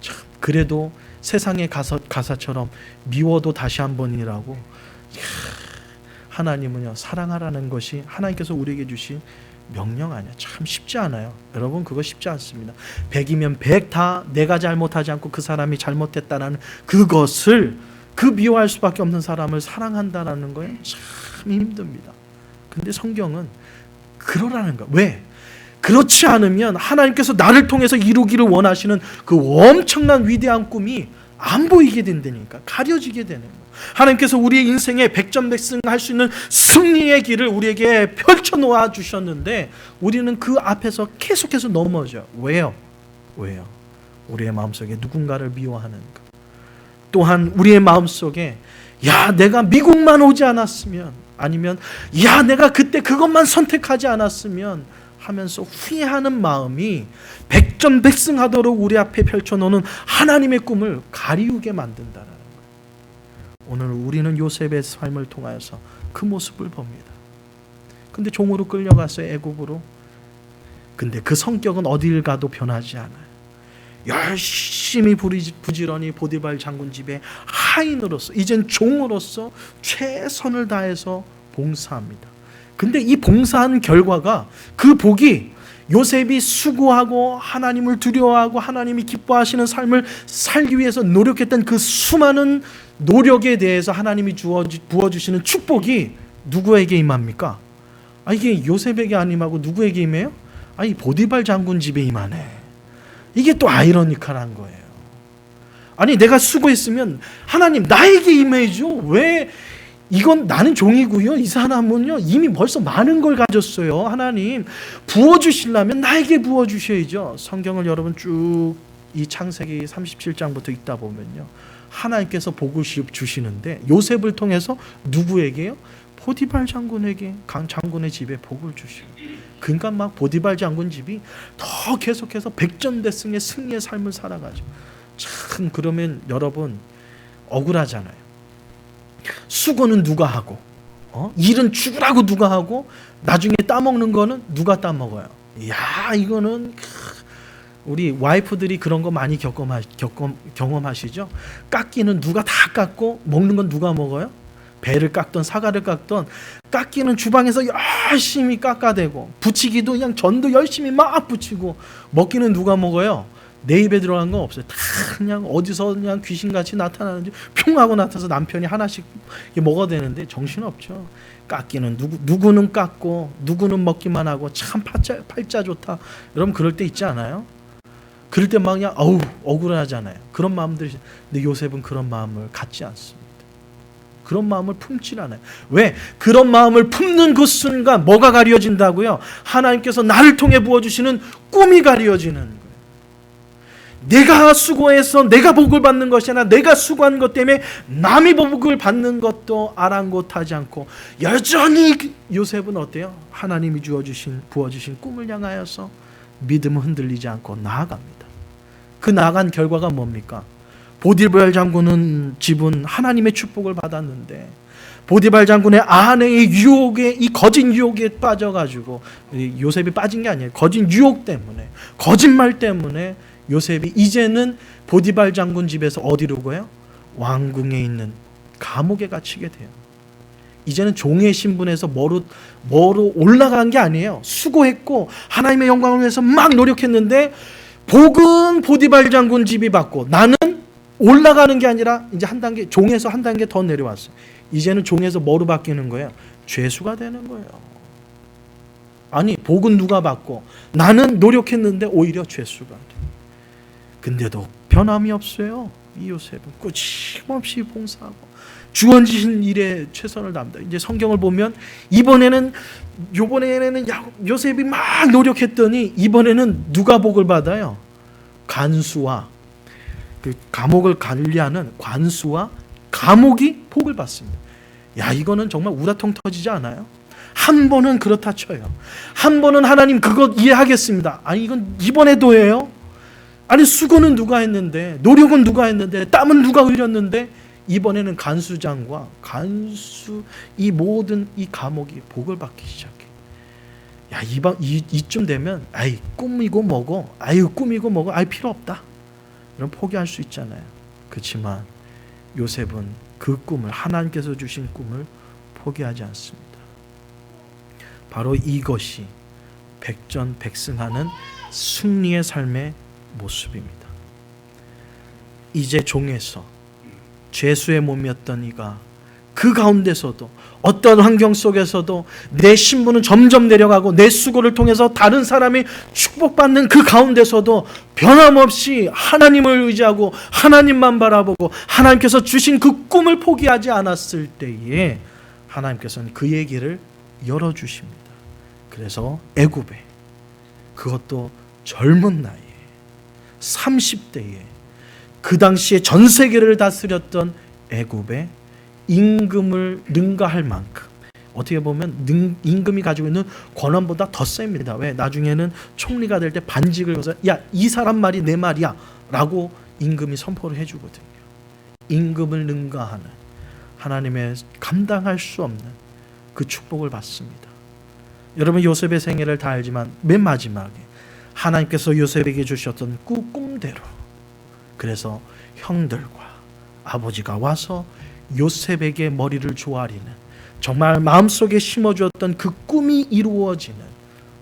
참 그래도 세상의 가사처럼 미워도 다시 한 번이라고. 하나님은요 사랑하라는 것이 하나님께서 우리에게 주신 명령 아니야. 참 쉽지 않아요. 여러분 그거 쉽지 않습니다. 100이면 100 다 내가 잘못하지 않고 그 사람이 잘못했다는 그것을, 그 미워할 수밖에 없는 사람을 사랑한다라는 거에 참 힘듭니다. 근데 성경은 그러라는 거야. 왜? 그렇지 않으면 하나님께서 나를 통해서 이루기를 원하시는 그 엄청난 위대한 꿈이 안 보이게 된다니까. 가려지게 되는 거예요. 하나님께서 우리의 인생에 백전백승할 수 있는 승리의 길을 우리에게 펼쳐놓아 주셨는데 우리는 그 앞에서 계속해서 넘어져. 왜요? 우리의 마음속에 누군가를 미워하는 것. 또한 우리의 마음속에 야 내가 미국만 오지 않았으면, 아니면 야 내가 그때 그것만 선택하지 않았으면 하면서 후회하는 마음이 백전백승하도록 우리 앞에 펼쳐놓는 하나님의 꿈을 가리우게 만든다는 거예요. 오늘 우리는 요셉의 삶을 통하여서 그 모습을 봅니다. 근데 종으로 끌려갔어요, 애굽으로. 근데 그 성격은 어딜 가도 변하지 않아요. 열심히 부지런히 보디발 장군 집에 하인으로서, 이젠 종으로서 최선을 다해서 봉사합니다. 근데 이 봉사한 결과가, 그 복이 요셉이 수고하고 하나님을 두려워하고 하나님이 기뻐하시는 삶을 살기 위해서 노력했던 그 수많은 노력에 대해서 하나님이 부어주시는 축복이 누구에게 임합니까? 이게 요셉에게 안 임하고 누구에게 임해요? 이 보디발 장군 집에 임하네. 이게 또 아이러니컬한 거예요. 아니 내가 수고했으면 하나님 나에게 임해줘. 왜 이건 나는 종이고요. 이 사람은요 이미 벌써 많은 걸 가졌어요. 하나님 부어주시려면 나에게 부어주셔야죠. 성경을 여러분 쭉 이 창세기 37장부터 읽다 보면요 하나님께서 복을 주시는데 요셉을 통해서 누구에게요? 보디발 장군에게, 장군의 집에 복을 주셔요. 그러니까 막 보디발 장군 집이 더 계속해서 백전대승의 승리의 삶을 살아가죠. 참 그러면 여러분 억울하잖아요. 수고는 누가 하고 일은 죽으라고 누가 하고 나중에 따먹는 거는 누가 따먹어요? 이야 이거는 우리 와이프들이 그런 거 많이 경험하시죠? 깎기는 누가 다 깎고 먹는 건 누가 먹어요? 배를 깎던 사과를 깎던 깎기는 주방에서 열심히 깎아대고 부치기도 그냥 전도 열심히 막 부치고 먹기는 누가 먹어요? 내 입에 들어간 거 없어요. 다 그냥 어디서 그냥 귀신같이 나타나는지 뿅 하고 나타나서 남편이 하나씩 먹어야 되는데 정신없죠. 깎기는 누구는 깎고 누구는 먹기만 하고 참 팔자 좋다. 여러분 그럴 때 있지 않아요? 그럴 때 막 그냥 억울하잖아요. 그런 마음들이. 근데 요셉은 그런 마음을 갖지 않습니다. 그런 마음을 품질 않아요. 왜? 그런 마음을 품는 그 순간 뭐가 가려진다고요? 하나님께서 나를 통해 부어주시는 꿈이 가려지는 거예요. 내가 수고해서 내가 복을 받는 것이 아니라 내가 수고한 것 때문에 남이 복을 받는 것도 아랑곳하지 않고 여전히 요셉은 어때요? 하나님이 부어주신 꿈을 향하여서 믿음은 흔들리지 않고 나아갑니다. 그 나아간 결과가 뭡니까? 보디발 장군은 집은 하나님의 축복을 받았는데 보디발 장군의 아내의 유혹에 이 거짓 유혹에 빠져가지고 요셉이 빠진 게 아니에요. 거짓 유혹 때문에 거짓말 때문에 요셉이 이제는 보디발 장군 집에서 어디로 가요? 왕궁에 있는 감옥에 갇히게 돼요. 이제는 종의 신분에서 뭐로 올라간 게 아니에요. 수고했고 하나님의 영광을 위해서 막 노력했는데 복은 보디발 장군 집이 받고 나는 올라가는 게 아니라 이제 한 단계 종에서 한 단계 더 내려왔어요. 이제는 종에서 뭐로 바뀌는 거예요? 죄수가 되는 거예요. 아니 복은 누가 받고 나는 노력했는데 오히려 죄수가 돼. 근데도 변함이 없어요. 이 요셉은 끊임없이 봉사하고 주어진 일에 최선을 다합니다. 이제 성경을 보면 이번에는 요셉이 막 노력했더니 이번에는 누가 복을 받아요? 간수와 그 감옥을 관리하는 관수와 감옥이 복을 받습니다. 야 이거는 정말 우라통 터지지 않아요? 한 번은 그렇다 쳐요. 한 번은 하나님 그거 이해하겠습니다. 아니 이건 이번에도 해요? 아니 수고는 누가 했는데 노력은 누가 했는데 땀은 누가 흘렸는데 이번에는 간수장과 간수 이 모든 이 감옥이 복을 받기 시작해. 야 이쯤 되면 아이 꿈이고 뭐고 아이 필요 없다. 이런 포기할 수 있잖아요. 그렇지만 요셉은 그 꿈을 하나님께서 주신 꿈을 포기하지 않습니다. 바로 이것이 백전백승하는 승리의 삶의 모습입니다. 이제 종에서 죄수의 몸이었던 이가 그 가운데서도 어떤 환경 속에서도 내 신분은 점점 내려가고 내 수고를 통해서 다른 사람이 축복받는 그 가운데서도 변함없이 하나님을 의지하고 하나님만 바라보고 하나님께서 주신 그 꿈을 포기하지 않았을 때에 하나님께서는 그의 길을 열어주십니다. 그래서 애굽에 그것도 젊은 나이에 30대에 그 당시에 전 세계를 다스렸던 애굽에 임금을 능가할 만큼 어떻게 보면 임금이 가지고 있는 권한보다 더 셉니다. 왜? 나중에는 총리가 될 때 반직을 거서 야, 이 사람 말이 내 말이야 라고 임금이 선포를 해주거든요. 임금을 능가하는 하나님의 감당할 수 없는 그 축복을 받습니다. 여러분 요셉의 생애를 다 알지만 맨 마지막에 하나님께서 요셉에게 주셨던 그 꿈대로 그래서 형들과 아버지가 와서 요셉에게 머리를 조아리는 정말 마음속에 심어주었던 그 꿈이 이루어지는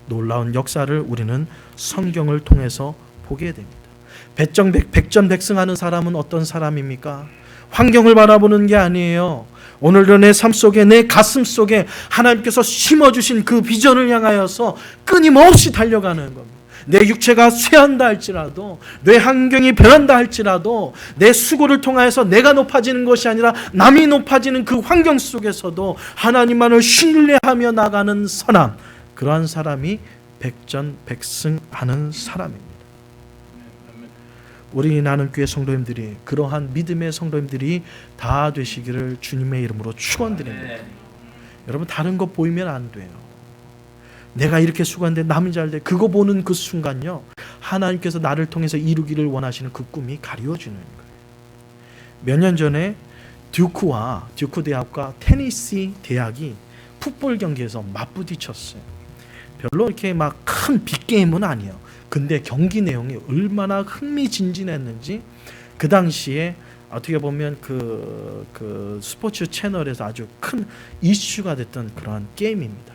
놀라운 역사를 우리는 성경을 통해서 보게 됩니다. 백전백승하는 사람은 어떤 사람입니까? 환경을 바라보는 게 아니에요. 오늘도 내 삶 속에 내 가슴 속에 하나님께서 심어주신 그 비전을 향하여서 끊임없이 달려가는 겁니다. 내 육체가 쇠한다 할지라도, 내 환경이 변한다 할지라도, 내 수고를 통하여서 내가 높아지는 것이 아니라 남이 높아지는 그 환경 속에서도 하나님만을 신뢰하며 나가는 사람, 그러한 사람이 백전백승하는 사람입니다. 우리 나눔교회 성도님들이, 그러한 믿음의 성도님들이 다 되시기를 주님의 이름으로 축원드립니다. 여러분, 다른 것 보이면 안 돼요. 내가 이렇게 수고하는데 남이 잘 돼, 그거 보는 그 순간요, 하나님께서 나를 통해서 이루기를 원하시는 그 꿈이 가리워지는 거예요. 몇 년 전에 듀크 대학과 테니시 대학이 풋볼 경기에서 맞부딪혔어요. 별로 이렇게 막 큰 빅게임은 아니에요. 근데 경기 내용이 얼마나 흥미진진했는지, 그 당시에 어떻게 보면 그 스포츠 채널에서 아주 큰 이슈가 됐던 그런 게임입니다.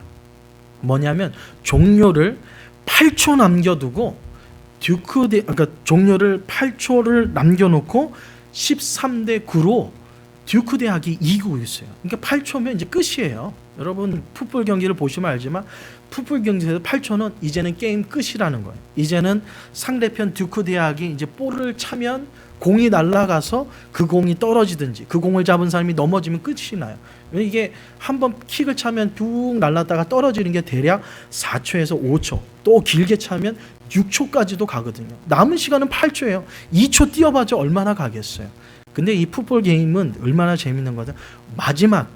뭐냐면 종료를 8초 남겨두고 그러니까 종료를 8초를 남겨놓고 13대 9로 듀크 대학이 이기고 있어요. 그러니까 8초면 이제 끝이에요. 여러분, 풋볼 경기를 보시면 알지만 풋볼 경기에서 8초는 이제는 게임 끝이라는 거예요. 이제는 상대편 듀크 대학이 이제 볼을 차면 공이 날아가서 그 공이 떨어지든지 그 공을 잡은 사람이 넘어지면 끝이 나요. 이게 한번 킥을 차면 쭉 날았다가 떨어지는 게 대략 4초에서 5초, 또 길게 차면 6초까지도 가거든요. 남은 시간은 8초예요. 2초 뛰어봐도 얼마나 가겠어요. 근데 이 풋볼 게임은 얼마나 재밌는 거죠. 마지막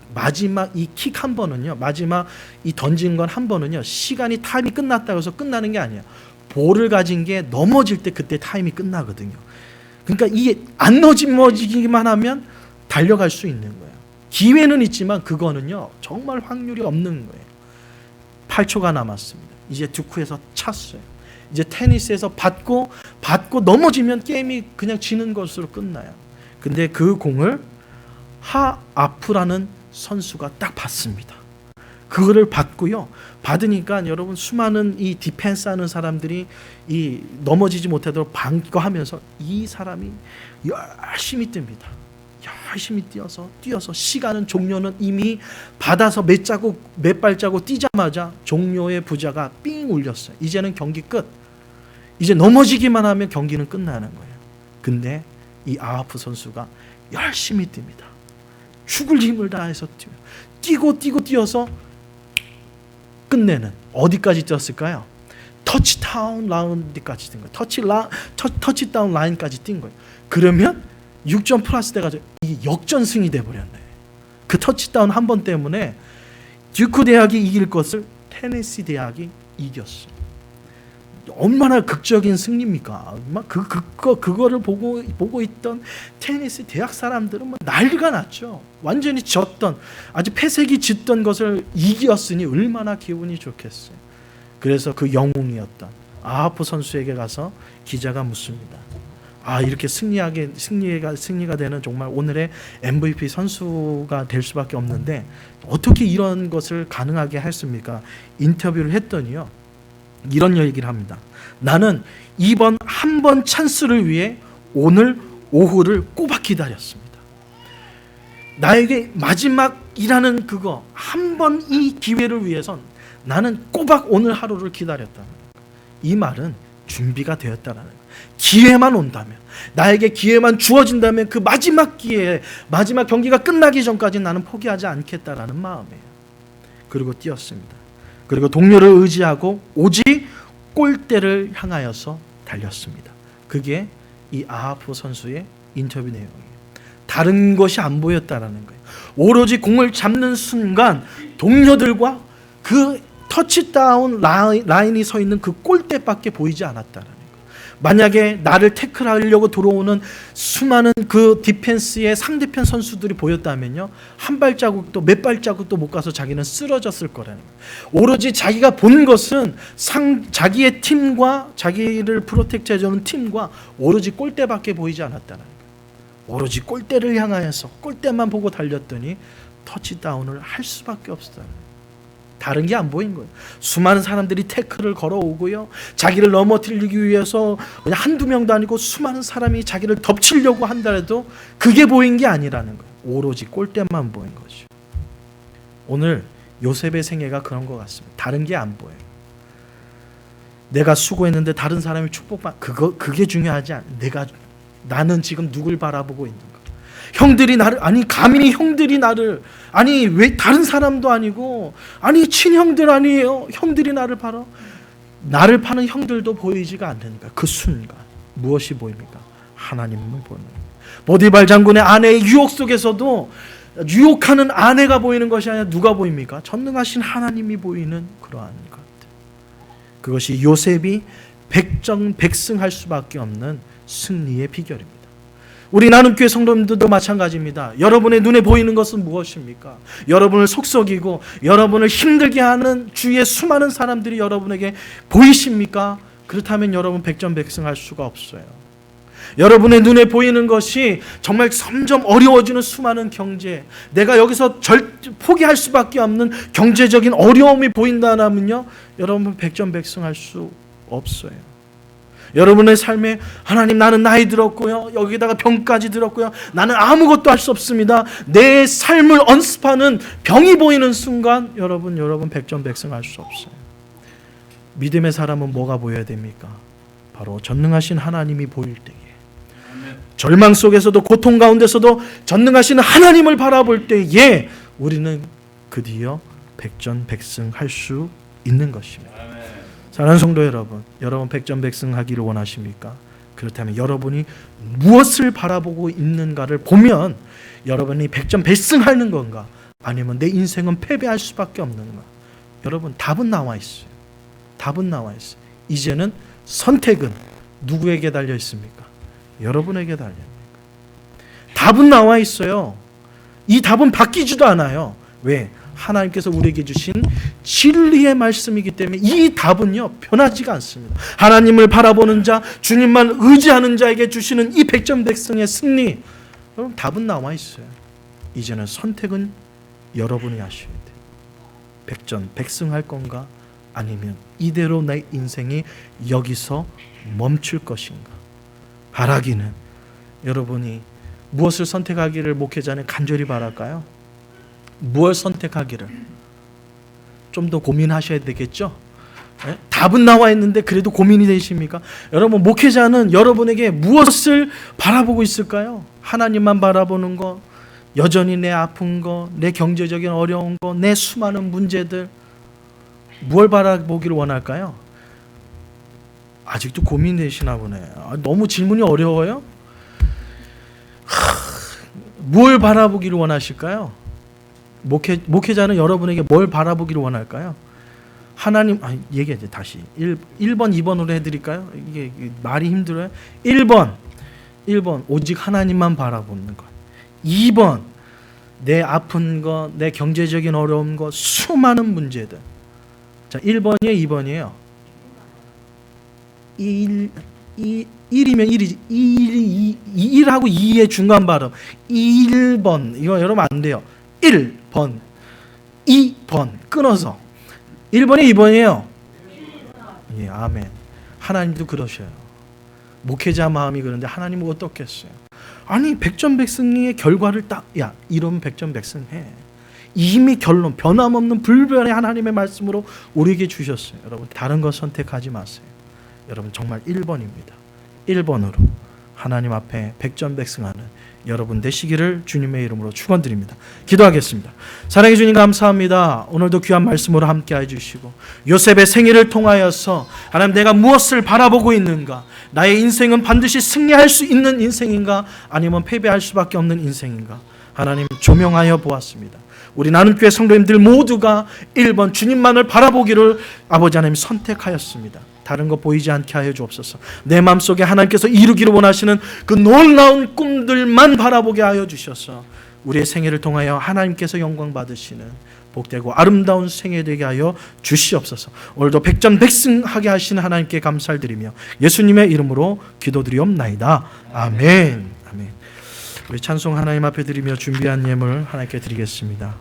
이 킥 한 번은요, 마지막 이 던진 건 한 번은요, 시간이 타임이 끝났다고 해서 끝나는 게 아니에요. 볼을 가진 게 넘어질 때 그때 타임이 끝나거든요. 그러니까 이게 안 넘어지기만 하면 달려갈 수 있는 거예요. 기회는 있지만 그거는요, 정말 확률이 없는 거예요. 8초가 남았습니다. 이제 듀크에서 찼어요. 이제 테니스에서 받고 넘어지면 게임이 그냥 지는 것으로 끝나요. 근데 그 공을 하아프라는 선수가 딱 받습니다. 그거를 받고요. 받으니까 여러분, 수많은 이 디펜스 하는 사람들이 이 넘어지지 못하도록 방어하면서 이 사람이 열심히 뜹니다. 열심히 뛰어서 시간은, 종료는 이미 받아서 몇 발자국 뛰자마자 종료의 부자가 삥 울렸어요. 이제는 경기 끝. 이제 넘어지기만 하면 경기는 끝나는 거예요. 근데 이 아하프 선수가 열심히 뜁니다. 죽을 힘을 다해서 뛰어서 끝내는, 어디까지 뛰었을까요? 터치다운 라운드까지 뛴 거예요. 터치다운 라인까지 뛴 거예요. 그러면 6점 플러스 돼가지고 이 역전승이 돼버렸네. 그 터치다운 한 번 때문에 듀크 대학이 이길 것을 테네시 대학이 이겼어요. 얼마나 극적인 승리입니까? 막 그거를 보고 있던 테니스 대학 사람들은 뭐 난리가 났죠. 완전히 졌던, 아주 패색이 짙던 것을 이겼으니 얼마나 기분이 좋겠어요. 그래서 그 영웅이었던 아하프 선수에게 가서 기자가 묻습니다. 이렇게 승리가 되는 정말 오늘의 MVP 선수가 될 수밖에 없는데 어떻게 이런 것을 가능하게 했습니까? 인터뷰를 했더니요, 이런 얘기를 합니다. 나는 이번 한 번 찬스를 위해 오늘 오후를 꼬박 기다렸습니다. 나에게 마지막이라는 그거, 한 번 이 기회를 위해선 나는 꼬박 오늘 하루를 기다렸다는 거예요. 이 말은 준비가 되었다는 거예요. 기회만 온다면, 나에게 기회만 주어진다면 그 마지막 기회에, 마지막 경기가 끝나기 전까지 나는 포기하지 않겠다라는 마음이에요. 그리고 뛰었습니다. 그리고 동료를 의지하고 오직 골대를 향하여서 달렸습니다. 그게 이 아하프 선수의 인터뷰 내용이에요. 다른 것이 안 보였다라는 거예요. 오로지 공을 잡는 순간 동료들과 그 터치다운 라인이 서 있는 그 골대밖에 보이지 않았다라는 거예요. 만약에 나를 태클하려고 들어오는 수많은 그 디펜스의 상대편 선수들이 보였다면요, 한 발자국도 몇 발자국도 못 가서 자기는 쓰러졌을 거라는 거예요. 오로지 자기가 본 것은 자기의 팀과 자기를 프로텍트해주는 팀과 오로지 골대밖에 보이지 않았다는 거예요. 오로지 골대를 향하여서 골대만 보고 달렸더니 터치다운을 할 수밖에 없었다는 거예요. 다른 게 안 보인 거예요. 수많은 사람들이 태클을 걸어오고요, 자기를 넘어뜨리기 위해서 그냥 한두 명도 아니고 수많은 사람이 자기를 덮치려고 한다해도 그게 보인 게 아니라는 거예요. 오로지 골대만 보인 거죠. 오늘 요셉의 생애가 그런 것 같습니다. 다른 게 안 보여요. 내가 수고했는데 다른 사람이 그게 중요하지 않아. 나는 지금 누굴 바라보고 있는가? 형들이 나를, 아니 감히 형들이 나를, 아니 왜 다른 사람도 아니고, 아니 친형들 아니에요, 형들이 나를 파는 형들도 보이지가 않는가? 그 순간 무엇이 보입니까? 하나님을 보는. 보디발 장군의 아내의 유혹 속에서도 유혹하는 아내가 보이는 것이 아니라 누가 보입니까? 전능하신 하나님이 보이는 그러한 것. 그것이 요셉이 백전백승할 수밖에 없는 승리의 비결입니다. 우리 나눔교회 성도님들도 마찬가지입니다. 여러분의 눈에 보이는 것은 무엇입니까? 여러분을 속썩이고 여러분을 힘들게 하는 주위의 수많은 사람들이 여러분에게 보이십니까? 그렇다면 여러분 백전백승할 수가 없어요. 여러분의 눈에 보이는 것이 정말 점점 어려워지는 수많은 경제, 내가 여기서 포기할 수밖에 없는 경제적인 어려움이 보인다면요, 여러분 백전백승할 수 없어요. 여러분의 삶에 하나님, 나는 나이 들었고요, 여기다가 병까지 들었고요, 나는 아무것도 할 수 없습니다, 내 삶을 언습하는 병이 보이는 순간 여러분 백전백승할 수 없어요. 믿음의 사람은 뭐가 보여야 됩니까? 바로 전능하신 하나님이 보일 때에, 절망 속에서도 고통 가운데서도 전능하신 하나님을 바라볼 때에 우리는 드디어 백전백승할 수 있는 것입니다. 사랑하는 성도 여러분 백전백승하기를 원하십니까? 그렇다면 여러분이 무엇을 바라보고 있는가를 보면 여러분이 백전백승하는 건가, 아니면 내 인생은 패배할 수밖에 없는가? 여러분 답은 나와 있어요. 답은 나와 있어요. 이제는 선택은 누구에게 달려 있습니까? 여러분에게 달립니다. 답은 나와 있어요. 이 답은 바뀌지도 않아요. 왜? 하나님께서 우리에게 주신 진리의 말씀이기 때문에 이 답은요 변하지가 않습니다. 하나님을 바라보는 자, 주님만 의지하는 자에게 주시는 이 백전백승의 승리, 여러분 답은 나와 있어요. 이제는 선택은 여러분이 하셔야 돼요. 백전백승할 건가, 아니면 이대로 내 인생이 여기서 멈출 것인가? 바라기는, 여러분이 무엇을 선택하기를 목회자는 간절히 바랄까요? 무엇을 선택하기를 좀 더 고민하셔야 되겠죠? 네? 답은 나와 있는데 그래도 고민이 되십니까? 여러분, 목회자는 여러분에게 무엇을 바라보고 있을까요? 하나님만 바라보는 거, 여전히 내 아픈 거, 내 경제적인 어려운 거, 내 수많은 문제들, 무엇을 바라보기를 원할까요? 아직도 고민되시나 보네요. 너무 질문이 어려워요? 뭘 바라보기를 원하실까요? 목회자는 여러분에게 뭘 바라보기를 원할까요? 하나님, 얘기하지 다시 1번 2번으로 해드릴까요? 이게 말이 힘들어요. 1번 오직 하나님만 바라보는 것. 2번 내 아픈 것, 내 경제적인 어려운 것, 수많은 문제들. 자, 1번이에요 2번이에요? 1이면 1이지. 1하고 2의 중간 발음 1번, 이거 여러분 안 돼요. 1번 2번 끊어서 1번이 2번이에요. 예, 아멘. 하나님도 그러셔요. 목회자 마음이 그런데 하나님은 어떻겠어요? 아니 백전백승의 결과를 이러면 백전백승해. 이미 결론, 변함없는 불변의 하나님의 말씀으로 우리에게 주셨어요. 여러분 다른 거 선택하지 마세요. 여러분 정말 1번입니다. 1번으로 하나님 앞에 백전백승하는 여러분 되시기를 주님의 이름으로 축원드립니다. 기도하겠습니다. 사랑해 주님 감사합니다. 오늘도 귀한 말씀으로 함께 해주시고 요셉의 생애를 통하여서 하나님, 내가 무엇을 바라보고 있는가, 나의 인생은 반드시 승리할 수 있는 인생인가, 아니면 패배할 수밖에 없는 인생인가, 하나님 조명하여 보았습니다. 우리 나눔교회 성도님들 모두가 1번 주님만을 바라보기를 아버지 하나님 선택하였습니다. 다른 거 보이지 않게 하여 주옵소서. 내 마음속에 하나님께서 이루기를 원하시는 그 놀라운 꿈들만 바라보게 하여 주셔서 우리의 생애를 통하여 하나님께서 영광 받으시는 복되고 아름다운 생애 되게 하여 주시옵소서. 오늘도 백전백승하게 하시는 하나님께 감사를 드리며 예수님의 이름으로 기도드리옵나이다. 아멘. 아멘. 우리 찬송 하나님 앞에 드리며 준비한 예물 하나님께 드리겠습니다.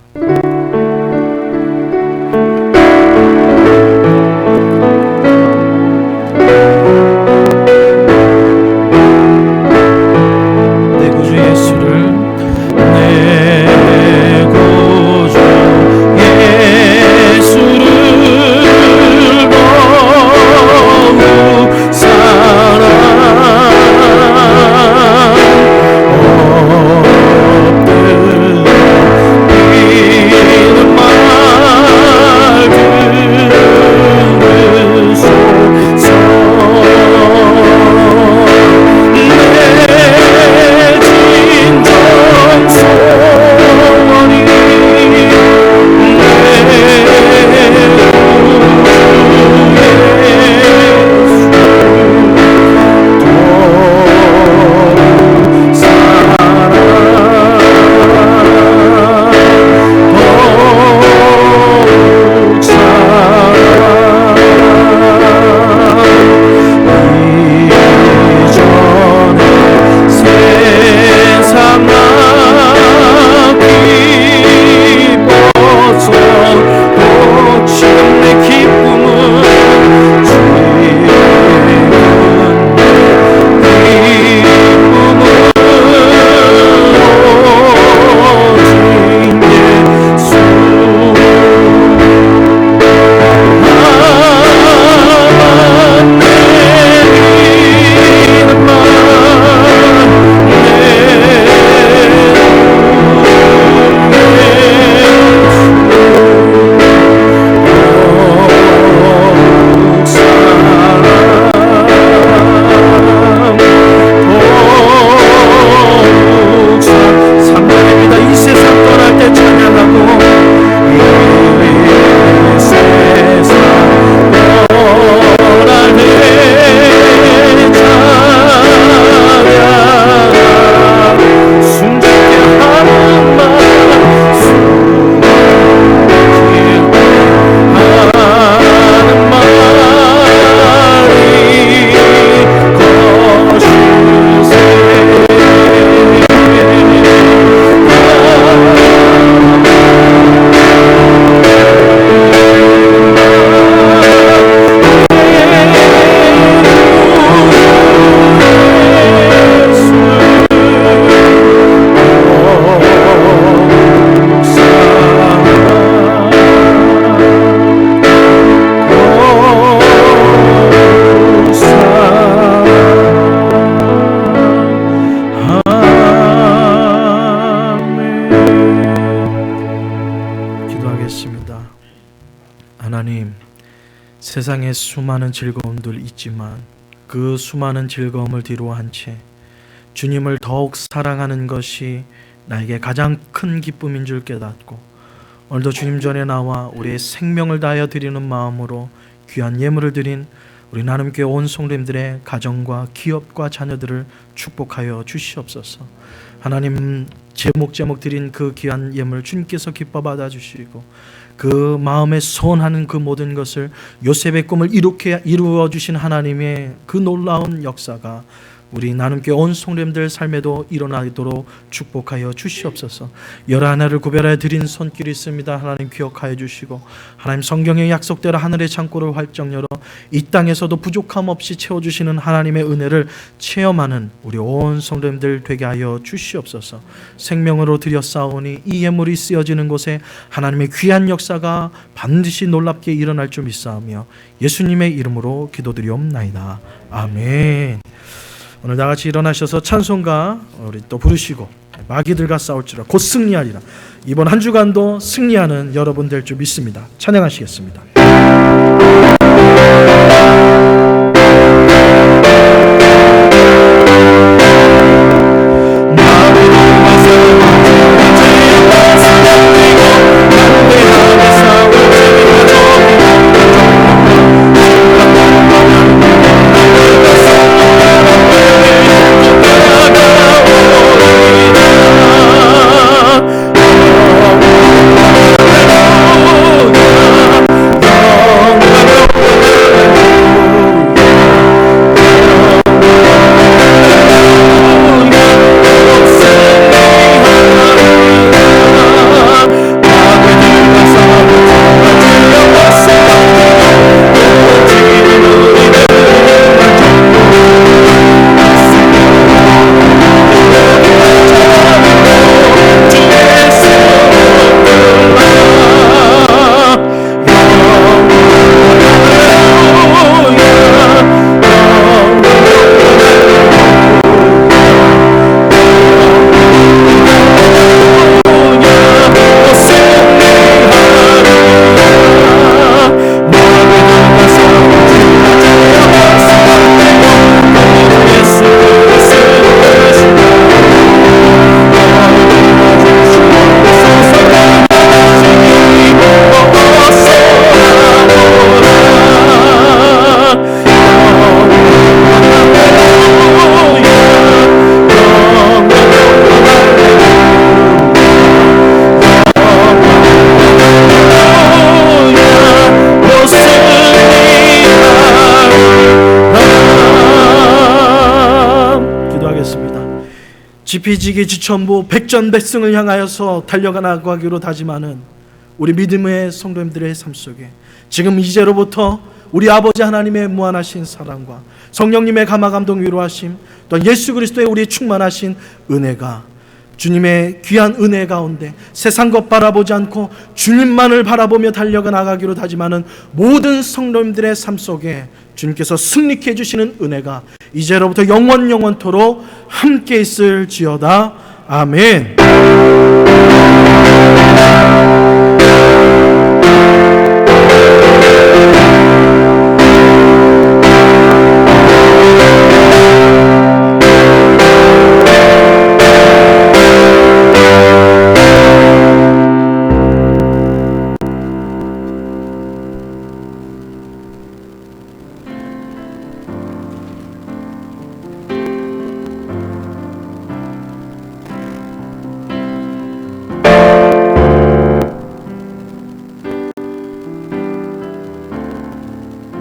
세상에 수많은 즐거움들 있지만 그 수많은 즐거움을 뒤로한 채 주님을 더욱 사랑하는 것이 나에게 가장 큰 기쁨인 줄 깨닫고 오늘도 주님 전에 나와 우리의 생명을 다하여 드리는 마음으로 귀한 예물을 드린 우리 나눔교회 온 성도님들의 가정과 기업과 자녀들을 축복하여 주시옵소서. 하나님, 제목 드린 그 귀한 예물 주님께서 기뻐 받아주시고 그 마음에 소원하는 그 모든 것을 요셉의 꿈을 이루어 주신 하나님의 그 놀라운 역사가 우리 나눔교회 온 성도님들 삶에도 일어나도록 축복하여 주시옵소서. 열하나를 구별하여 드린 손길이 있습니다. 하나님 기억하여 주시고 하나님 성경의 약속대로 하늘의 창고를 활짝 열어 이 땅에서도 부족함 없이 채워주시는 하나님의 은혜를 체험하는 우리 온 성도님들 되게 하여 주시옵소서. 생명으로 드렸사오니 이 예물이 쓰여지는 곳에 하나님의 귀한 역사가 반드시 놀랍게 일어날 줄 믿사오며 예수님의 이름으로 기도드리옵나이다. 아멘. 오늘 다같이 일어나셔서 찬송가 우리 또 부르시고 마귀들과 싸울지라 곧 승리하리라. 이번 한 주간도 승리하는 여러분 될 줄 믿습니다. 찬양하시겠습니다. 지피지기 지천부 백전백승을 향하여서 달려가기로 다짐하는 우리 믿음의 성도님들의 삶 속에 지금 이제로부터 우리 아버지 하나님의 무한하신 사랑과 성령님의 감화감동 위로하심 또 예수 그리스도의 우리 충만하신 은혜가 주님의 귀한 은혜 가운데 세상 것 바라보지 않고 주님만을 바라보며 달려가 나가기로 다짐하는 모든 성도님들의 삶 속에 주님께서 승리케 해주시는 은혜가 이제로부터 영원토록 함께 있을지어다. 아멘.